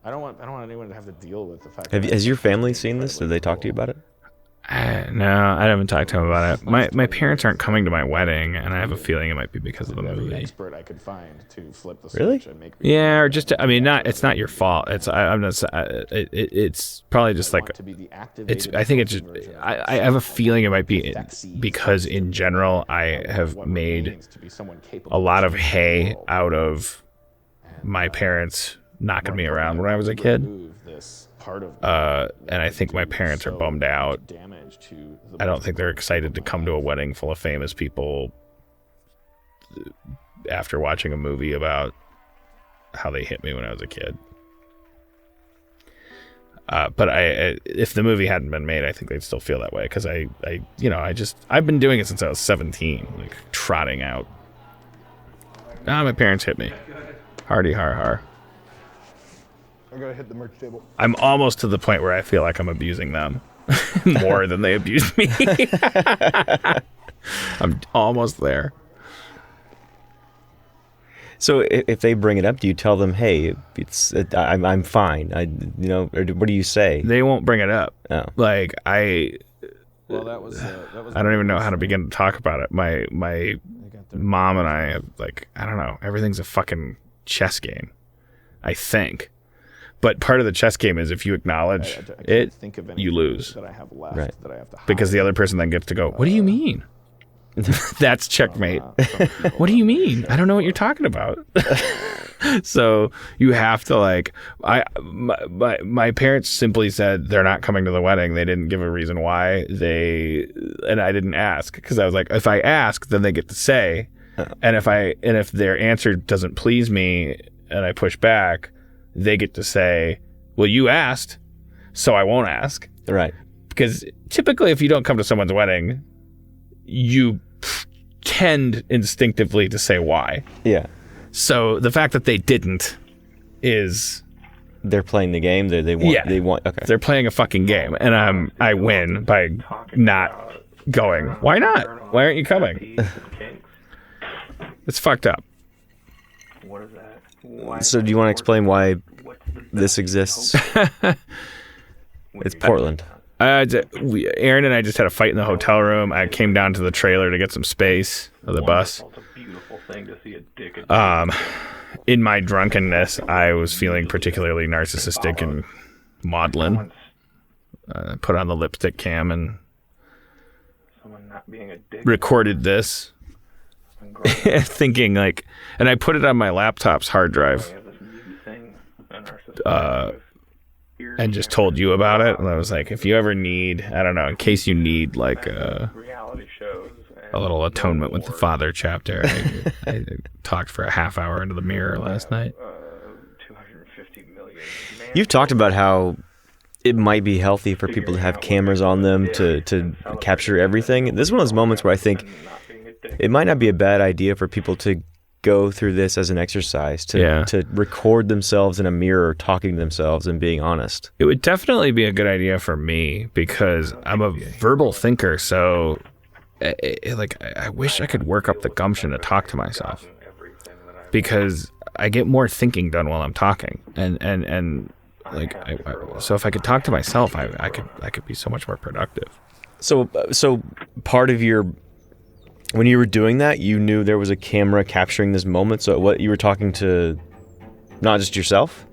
I don't want anyone to have to deal with the fact. Has your family seen this? Did they talk to you about it? No, I haven't talked to him about it. My parents aren't coming to my wedding, and I have a feeling it might be because of the movie. Expert I could find to flip the really? switch and make me yeah, or just it's not your fault. I'm not. It's probably just like I think it's just I have a feeling it might be because in general I have made a lot of hay out of my parents knocking me around when I was a kid. And I think my parents are bummed out. I don't think they're excited to come to a wedding full of famous people after watching a movie about how they hit me when I was a kid. But if the movie hadn't been made, I think they'd still feel that way because I've been doing it since I was 17, like trotting out. My parents hit me. Hardy har har. I gotta hit the merch table. I'm almost to the point where I feel like I'm abusing them more than they abuse me. I'm almost there. So if they bring it up, do you tell them, "Hey, I'm fine"? Or what do you say? They won't bring it up. Oh. Like Well, that was I don't even know how to begin to talk about it. My mom and I have I don't know. Everything's a fucking chess game, I think. But part of the chess game is if you acknowledge it, you lose. That I have left, right. that I have to hide. Because the other person then gets to go, what do you mean? That's checkmate. What do you mean? I don't know what you're talking about. So you have to my parents simply said they're not coming to the wedding. They didn't give a reason why. And I didn't ask because I was like, if I ask, then they get to say. And if their answer doesn't please me and I push back, they get to say, well, you asked, so I won't ask. Right. Because typically if you don't come to someone's wedding, you tend instinctively to say why. Yeah. So the fact that they didn't is... They're playing the game. They want. Okay. They're playing a fucking game. And I win by not going. Why not? Why aren't you coming? It's fucked up. What is that? So do you want to explain why this exists? It's Portland. Erin and I just had a fight in the hotel room. I came down to the trailer to get some space of the bus. in my drunkenness, I was feeling particularly narcissistic and maudlin. Put on the lipstick cam and recorded this, thinking like, and I put it on my laptop's hard drive, and just told you about it. And I was like, if you ever need, I don't know, in case you need like a little atonement with the Father chapter, I talked for a half hour into the mirror last night. You've talked about how it might be healthy for people to have cameras on them to capture everything. This is one of those moments where I think it might not be a bad idea for people to go through this as an exercise, to record themselves in a mirror talking to themselves and being honest. It would definitely be a good idea for me because I'm a verbal thinker, so I wish I could work up the gumption to talk to myself, because I get more thinking done while I'm talking, and so if I could talk to myself, I could be so much more productive. So part of your, when you were doing that, you knew there was a camera capturing this moment. So what, you were talking to not just yourself?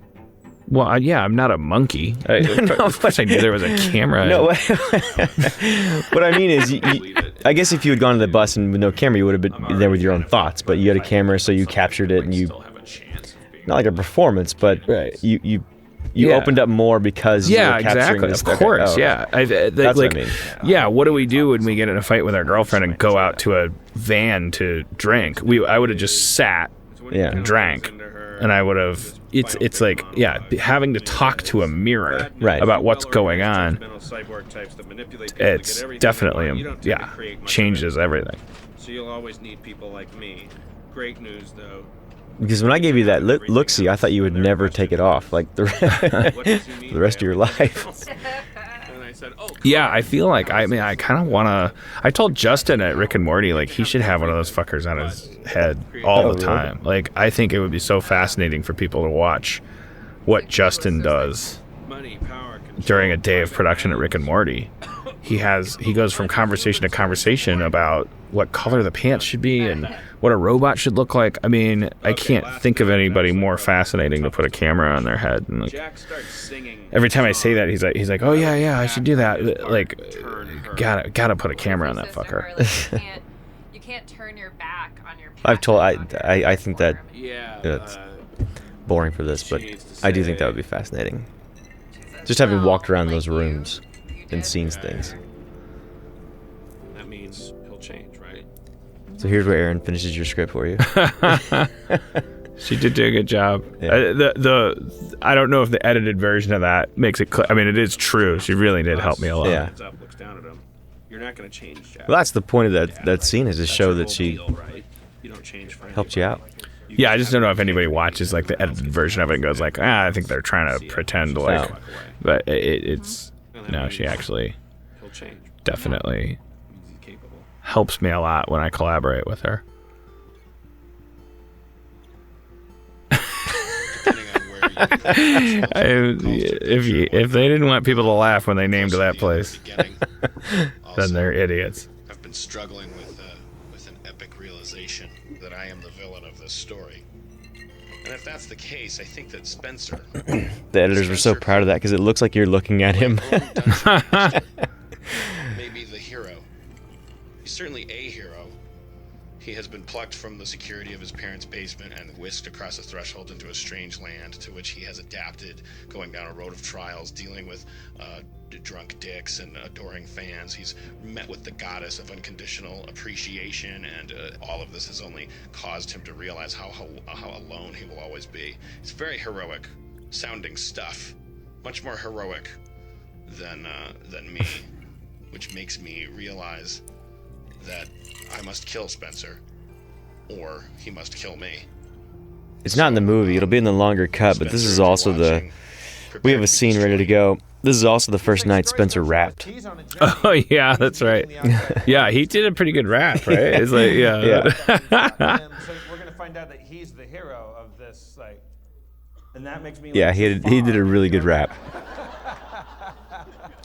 Well, I'm not a monkey. Of course I knew there was a camera. No, what I mean is, I guess if you had gone to the bus and with no camera, you would have been there with your own thoughts. But you had a camera, so you captured it, and you, not like a performance, but you opened up more because you were capturing exactly. this. Of course, okay. yeah. That's what I mean. Yeah, what do we do when we get in a fight with our girlfriend and go out to a van to drink? I would have just sat and drank, and I would have. It's like having to talk to a mirror about what's going on. It's definitely changes everything. So you'll always need people like me. Great news though. Because when I gave you that look-see, I thought you would never take it off, like the rest of your life. Yeah, I feel like, I kind of want to, I told Justin at Rick and Morty, like, he should have one of those fuckers on his head all the time. Really? Like, I think it would be so fascinating for people to watch what Justin does during a day of production at Rick and Morty. He goes from conversation to conversation about what color the pants should be and what a robot should look like. I mean, I can't think of anybody more fascinating to put a camera on their head. And like, every time I say that, he's like, oh yeah, I should do that. Like, gotta put a camera on that fucker. You can't turn your back on your. I think that it's boring for this, but I do think that would be fascinating. Just having walked around those rooms and seen things. That means he'll change, right? So here's where Aaron finishes your script for you. She did do a good job. Yeah. I don't know if the edited version of that makes it clear. I mean, it is true. She really did help me a lot. Yeah. Looks down at him. You're not going to change, Jack. Well, that's the point of that scene, is to show that she helped you out. Yeah, I just don't know if anybody watches like the edited version of it and goes like, I think they're trying to pretend like, but it's no, she actually definitely helps me a lot when I collaborate with her. If they didn't want people to laugh when they named that place, then they're idiots. I've been struggling with an epic realization that I am the villain of this story. And if that's the case, I think that Spencer... The editors were so proud of that because it looks like you're looking at him. Maybe the hero. He's certainly a hero. He has been plucked from the security of his parents' basement and whisked across a threshold into a strange land to which he has adapted, going down a road of trials, dealing with drunk dicks and adoring fans. He's met with the goddess of unconditional appreciation, and all of this has only caused him to realize how alone he will always be. It's very heroic sounding stuff, much more heroic than me, which makes me realize that I must kill Spencer, or he must kill me. It's not in the movie. It'll be in the longer cut, but this is also we have a scene ready to go. This is also the first night Spencer rapped. Oh, yeah, that's right. Yeah, he did a pretty good rap, right? It's like, So we're going to find out that he's the hero of this, like, and that makes me Yeah, he did a really good rap.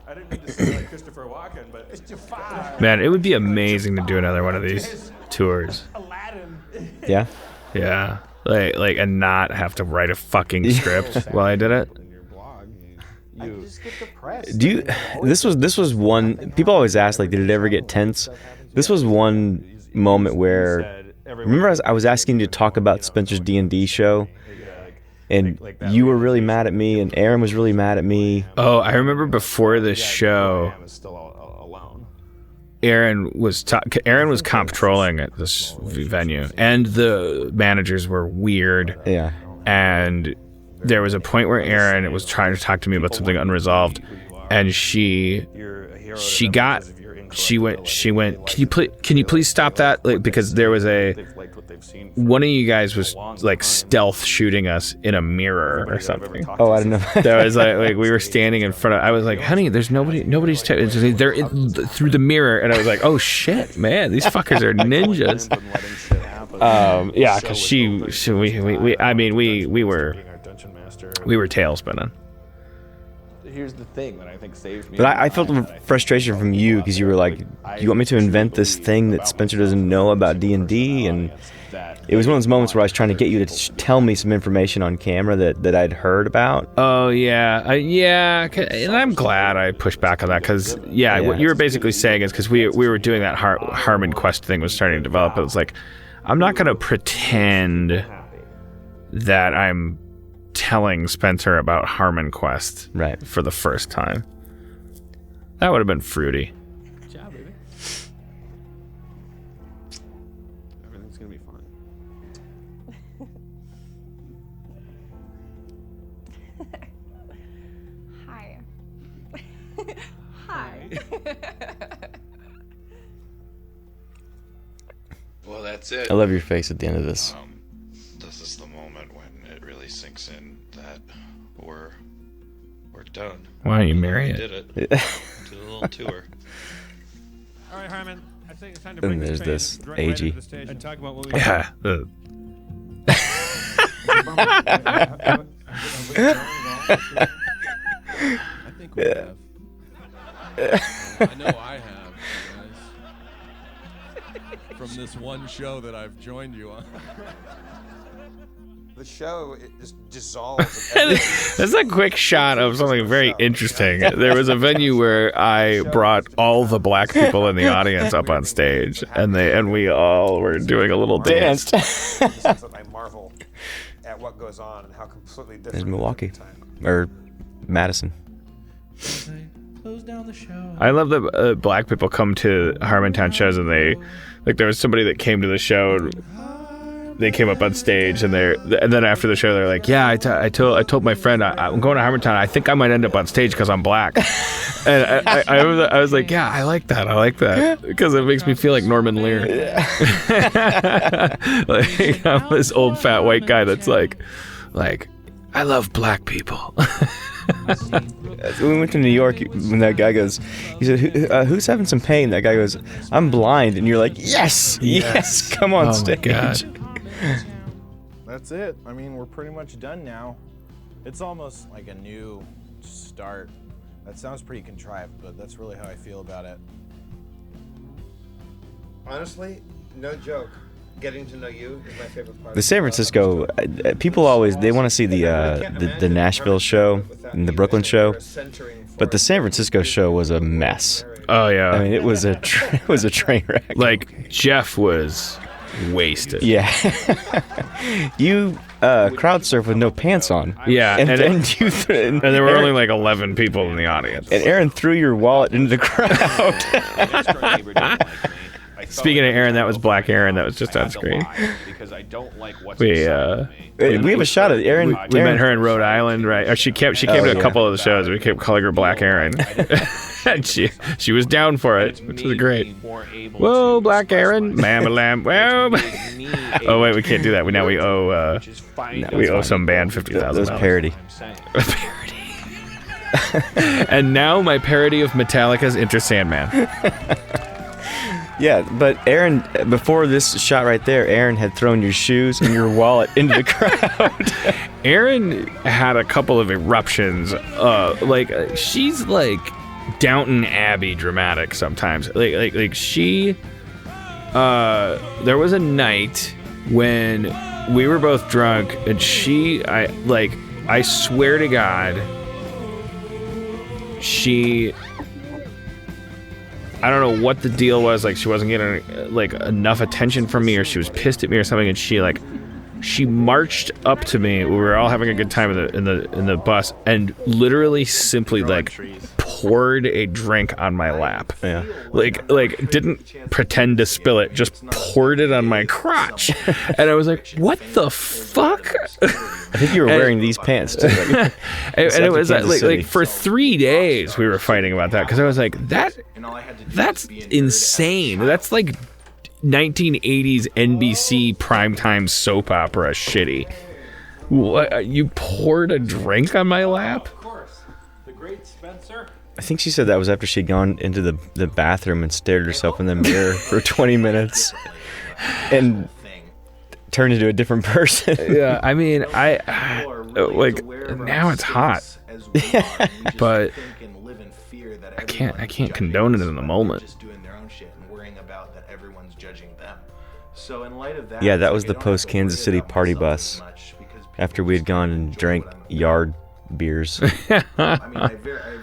I didn't mean to say like Christopher Walken, but it's Jafar. Man, it would be amazing to do another one of these tours. Aladdin. Yeah? Yeah. like, and not have to write a fucking script while I did it. I just get depressed. Do you? This was one. People always ask, like, did it ever get tense? This was one moment where. Remember, I was asking you to talk about Spencer's D&D show, and you were really mad at me, and Aaron was really mad at me. Oh, I remember before the show. Aaron was comptrolling at this venue, and the managers were weird. Yeah. And there was a point where Aaron was trying to talk to me about something unresolved, and she went, can you please stop that? Like, because there was one of you guys was like stealth shooting us in a mirror or something. Oh, I don't know. That was like we were standing in front of. I was like, honey, there's nobody's. They're through the mirror, and I was like, oh shit, man, these fuckers are ninjas. Yeah, because we were tail spinning. Here's the thing that I think saved me. But I felt frustration from you because you were like, you want me to invent this thing that Spencer doesn't know about D&D? And it was one of those moments where I was trying to get you to tell me some information on camera that I'd heard about. Oh, yeah. Yeah, and I'm glad I pushed back on that because, what you were basically saying is because we were doing that Harmon Quest thing was starting to develop. It was like, I'm not going to pretend that I'm telling Spencer about Harmon Quest for the first time. That would have been fruity. Good job, baby. Everything's gonna be fun. Hi. Hi. Well, that's it. I love your face at the end of this. This is the moment when it really sinks in that we're done. Why don't you marry We it? did it. Did a little tour. All right, Harmon. I think it's time to And bring there's this this right AG. into the stage and talk about what we. Yeah. I think we have. I know I have, guys. From this one show that I've joined you on. The show just dissolves. That's a quick shot of something very interesting. There was a venue where I brought all the black people in the audience up on stage, and we all were doing a little dance. I marvel at what goes on and how completely different. There's Milwaukee. Or Madison. Close down the show. I love that black people come to Harmontown shows, and there was somebody that came to the show. And they came up on stage, and then after the show, they're like, "Yeah, I told my friend I'm going to Harmontown. I think I might end up on stage because I'm black." And I was like, "Yeah, I like that because it makes me feel like Norman Lear." Like I'm this old fat white guy that's like, I love black people. We went to New York when that guy goes, he said, who's having some pain? That guy goes, I'm blind. And you're like, yes, come on stage. My God. That's it. I mean, we're pretty much done now. It's almost like a new start. That sounds pretty contrived, but that's really how I feel about it. Honestly, no joke. Getting to know you is my favorite part. The San Francisco, people always, they want to see the Nashville show and the Brooklyn show, but the San Francisco show was a mess. Oh yeah. I mean, it was a train wreck. Like Jeff was wasted. Yeah. You crowd surf with no pants on. Yeah, and then and there were only like 11 people in the audience. And Aaron threw your wallet into the crowd. Speaking of Aaron, that was Black Aaron. That was just on screen. We have a shot of Aaron. We met her in Rhode Island, right? Or she came to a couple of the shows. We kept calling her Black Aaron, and she was down for it, which was great. Whoa, Black Aaron, mama lamb. Whoa. Oh wait, we can't do that. We owe some band $50,000. That was parody. A parody. And now my parody of Metallica's Enter Sandman. Yeah, but Aaron, before this shot right there, Aaron had thrown your shoes and your wallet into the crowd. Aaron had a couple of eruptions. She's like Downton Abbey dramatic sometimes. Like she. There was a night when we were both drunk, and I swear to God, I don't know what the deal was. Like, she wasn't getting like enough attention from me, or she was pissed at me or something, and she marched up to me. We were all having a good time in the bus, and literally simply like poured a drink on my lap. Yeah. Like didn't pretend to spill it, just poured it on my crotch. And I was like, what the fuck? I think you were wearing these pants too. Like, and it was like for 3 days we were fighting about that, because I was like, that's insane. That's like 1980s NBC primetime soap opera shitty. What, you poured a drink on my lap? Of course. The great Spencer. I think she said that was after she'd gone into the bathroom and stared at herself in the mirror for 20 minutes and turned into a different person. Yeah, I mean, I like, now it's hot, but I can't condone it in the moment. So in light of that, Yeah, that was the post Kansas City party bus after we had gone and drank yard beers. I mean, I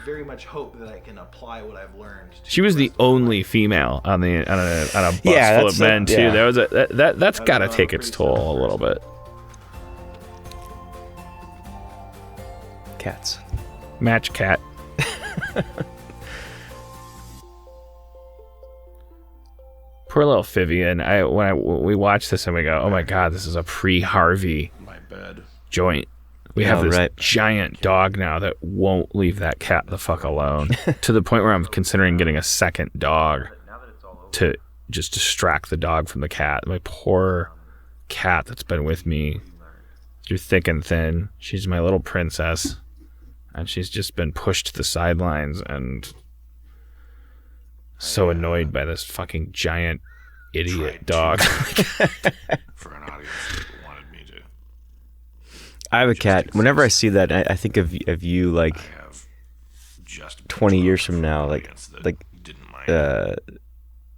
very much hope that I can apply what I've learned. She was the only female on a bus full of men too. There was that's got to take its toll a little bit. Cats. Match cat. Poor little Vivian. When we watch this and we go, oh my God, this is a pre-Harvey joint. We have this giant dog now that won't leave that cat the fuck alone. To the point where I'm considering getting a second dog to just distract the dog from the cat. My poor cat that's been with me through thick and thin. She's my little princess, and she's just been pushed to the sidelines and so annoyed by this fucking giant idiot dog. For an audience that wanted me to. I have a cat. Whenever I see that, I think of you like 20 years from now.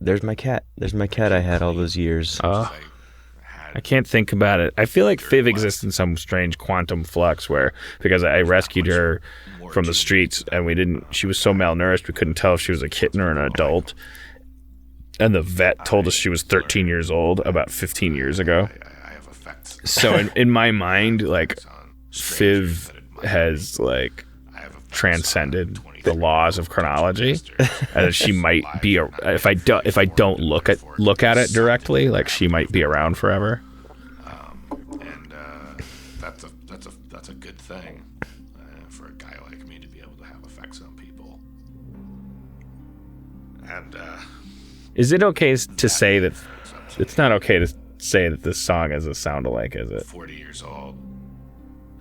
There's my cat. There's my cat I had all those years. I can't think about it. I feel like Viv exists in some strange quantum flux where, because I rescued her from the streets and she was so malnourished we couldn't tell if she was a kitten or an adult. And the vet told us she was 13 years old about 15 years ago. So in my mind, like, Viv has like transcended the laws of chronology, and she might be if I don't look at it directly, like, she might be around forever. And that's a good thing for a guy like me to be able to have effects on people. And is it okay to say that it's not okay to say that this song is a sound-alike? Is it 40 years old?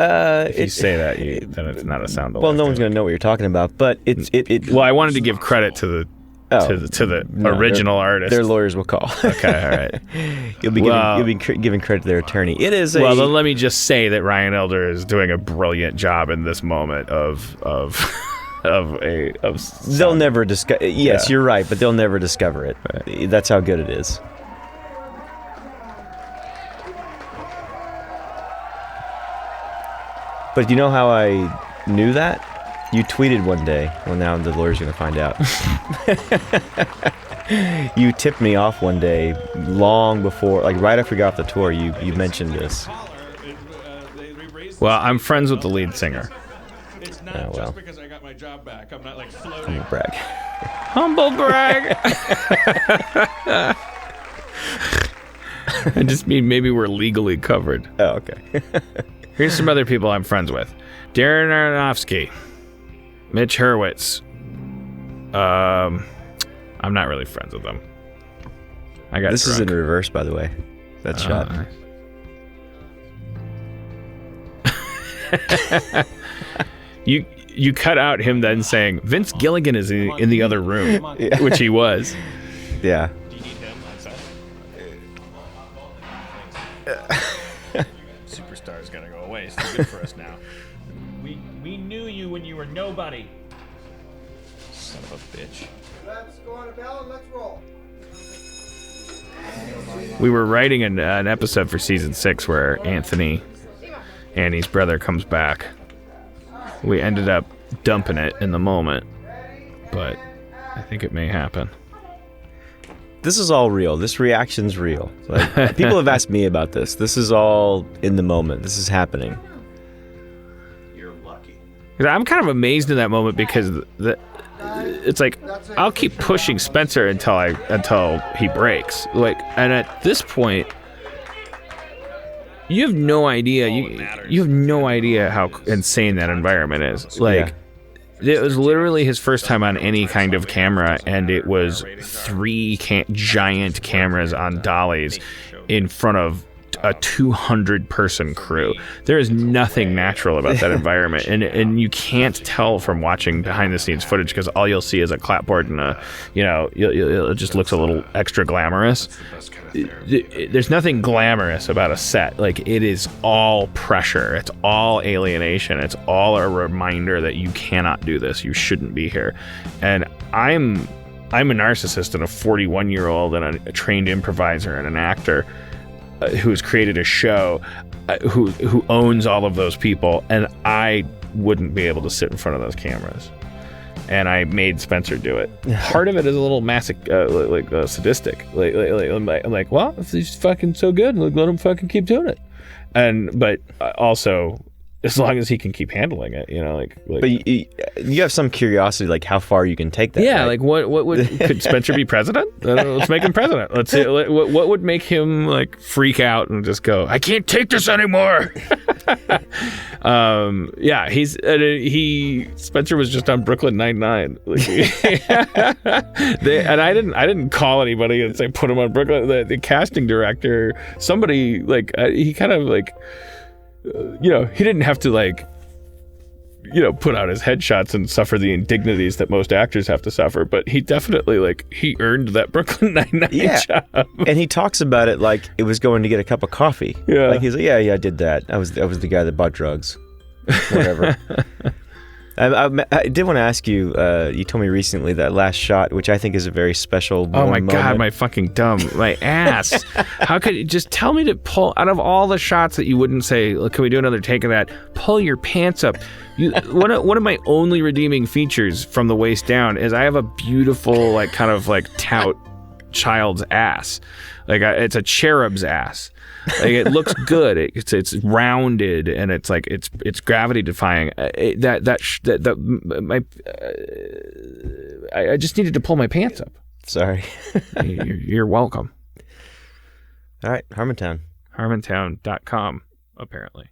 If you say that, then it's not a sound-alike. Well, no one's gonna know what you're talking about, but it. Well, I wanted to give credit to the original artist. Their lawyers will call. Okay, all right. You'll be giving credit to their attorney. It is well. Then let me just say that Ryan Elder is doing a brilliant job in this moment of. They'll never discover. Yes, you're right, but they'll never discover it. Right. That's how good it is. But you know how I knew that? You tweeted one day. Well, now the lawyer's going to find out. You tipped me off one day, long before, like right after we got off the tour. You mentioned this. Well, I'm friends with the lead singer. It's not just because I got my job back. I'm not like floating. Humble brag. Humble brag. I just mean maybe we're legally covered. Oh, okay. Here's some other people I'm friends with. Darren Aronofsky. Mitch Hurwitz. I'm not really friends with them. I got this drunk. is in reverse, by the way. That shot. You cut out him then saying Vince Gilligan is in the other room, which he was. Yeah. Do you need him on set? Superstar's gonna go away. It's too good for us now. We knew you when you were nobody. Son of a bitch. Let's go on a bell and let's roll. We were writing an episode for season 6 where Annie's brother, comes back. We ended up dumping it in the moment, but I think it may happen. This is all real. This reaction's real. Like, people have asked me about this. This is all in the moment. This is happening. You're lucky. I'm kind of amazed in that moment because it's like I'll keep pushing Spencer until he breaks. Like, and at this point, you have no idea. You have no idea how insane that environment is. Like, it was literally his first time on any kind of camera, and it was 3 giant cameras on dollies in front of a 200-person crew. There is nothing natural about that environment, and you can't tell from watching behind-the-scenes footage because all you'll see is a clapboard and it just looks a little extra glamorous. There's nothing glamorous about a set. Like, it is all pressure. It's all alienation. It's all a reminder that you cannot do this. You shouldn't be here. And I'm a narcissist and a 41-year-old and a trained improviser and an actor who's created a show, who owns all of those people, and I wouldn't be able to sit in front of those cameras. And I made Spencer do it. Part of it is a little sadistic. I'm like, well, if he's fucking so good, let him fucking keep doing it. But also, as long as he can keep handling it, But you have some curiosity, like how far you can take that. Yeah, right? like what would could Spencer be president? Let's make him president. Let's see what would make him like freak out and just go, I can't take this anymore. Yeah, Spencer was just on Brooklyn Nine-Nine. And I didn't call anybody and say put him on Brooklyn. The casting director, somebody he kind of he didn't have to put out his headshots and suffer the indignities that most actors have to suffer, but he definitely he earned that Brooklyn Nine-Nine job. And he talks about it like it was going to get a cup of coffee. Yeah. Like he's like, yeah, I did that. I was the guy that bought drugs. Whatever. I did want to ask you, you told me recently that last shot, which I think is a very special moment. God, my fucking my ass. How could you just tell me to pull, out of all the shots that you wouldn't say, look, can we do another take of that? Pull your pants up. One of my only redeeming features from the waist down is I have a beautiful, tout child's ass. It's a cherub's ass. It looks good. It's rounded and it's gravity defying. I just needed to pull my pants up. Sorry. You're welcome. All right, Harmontown. Harmontown.com, apparently.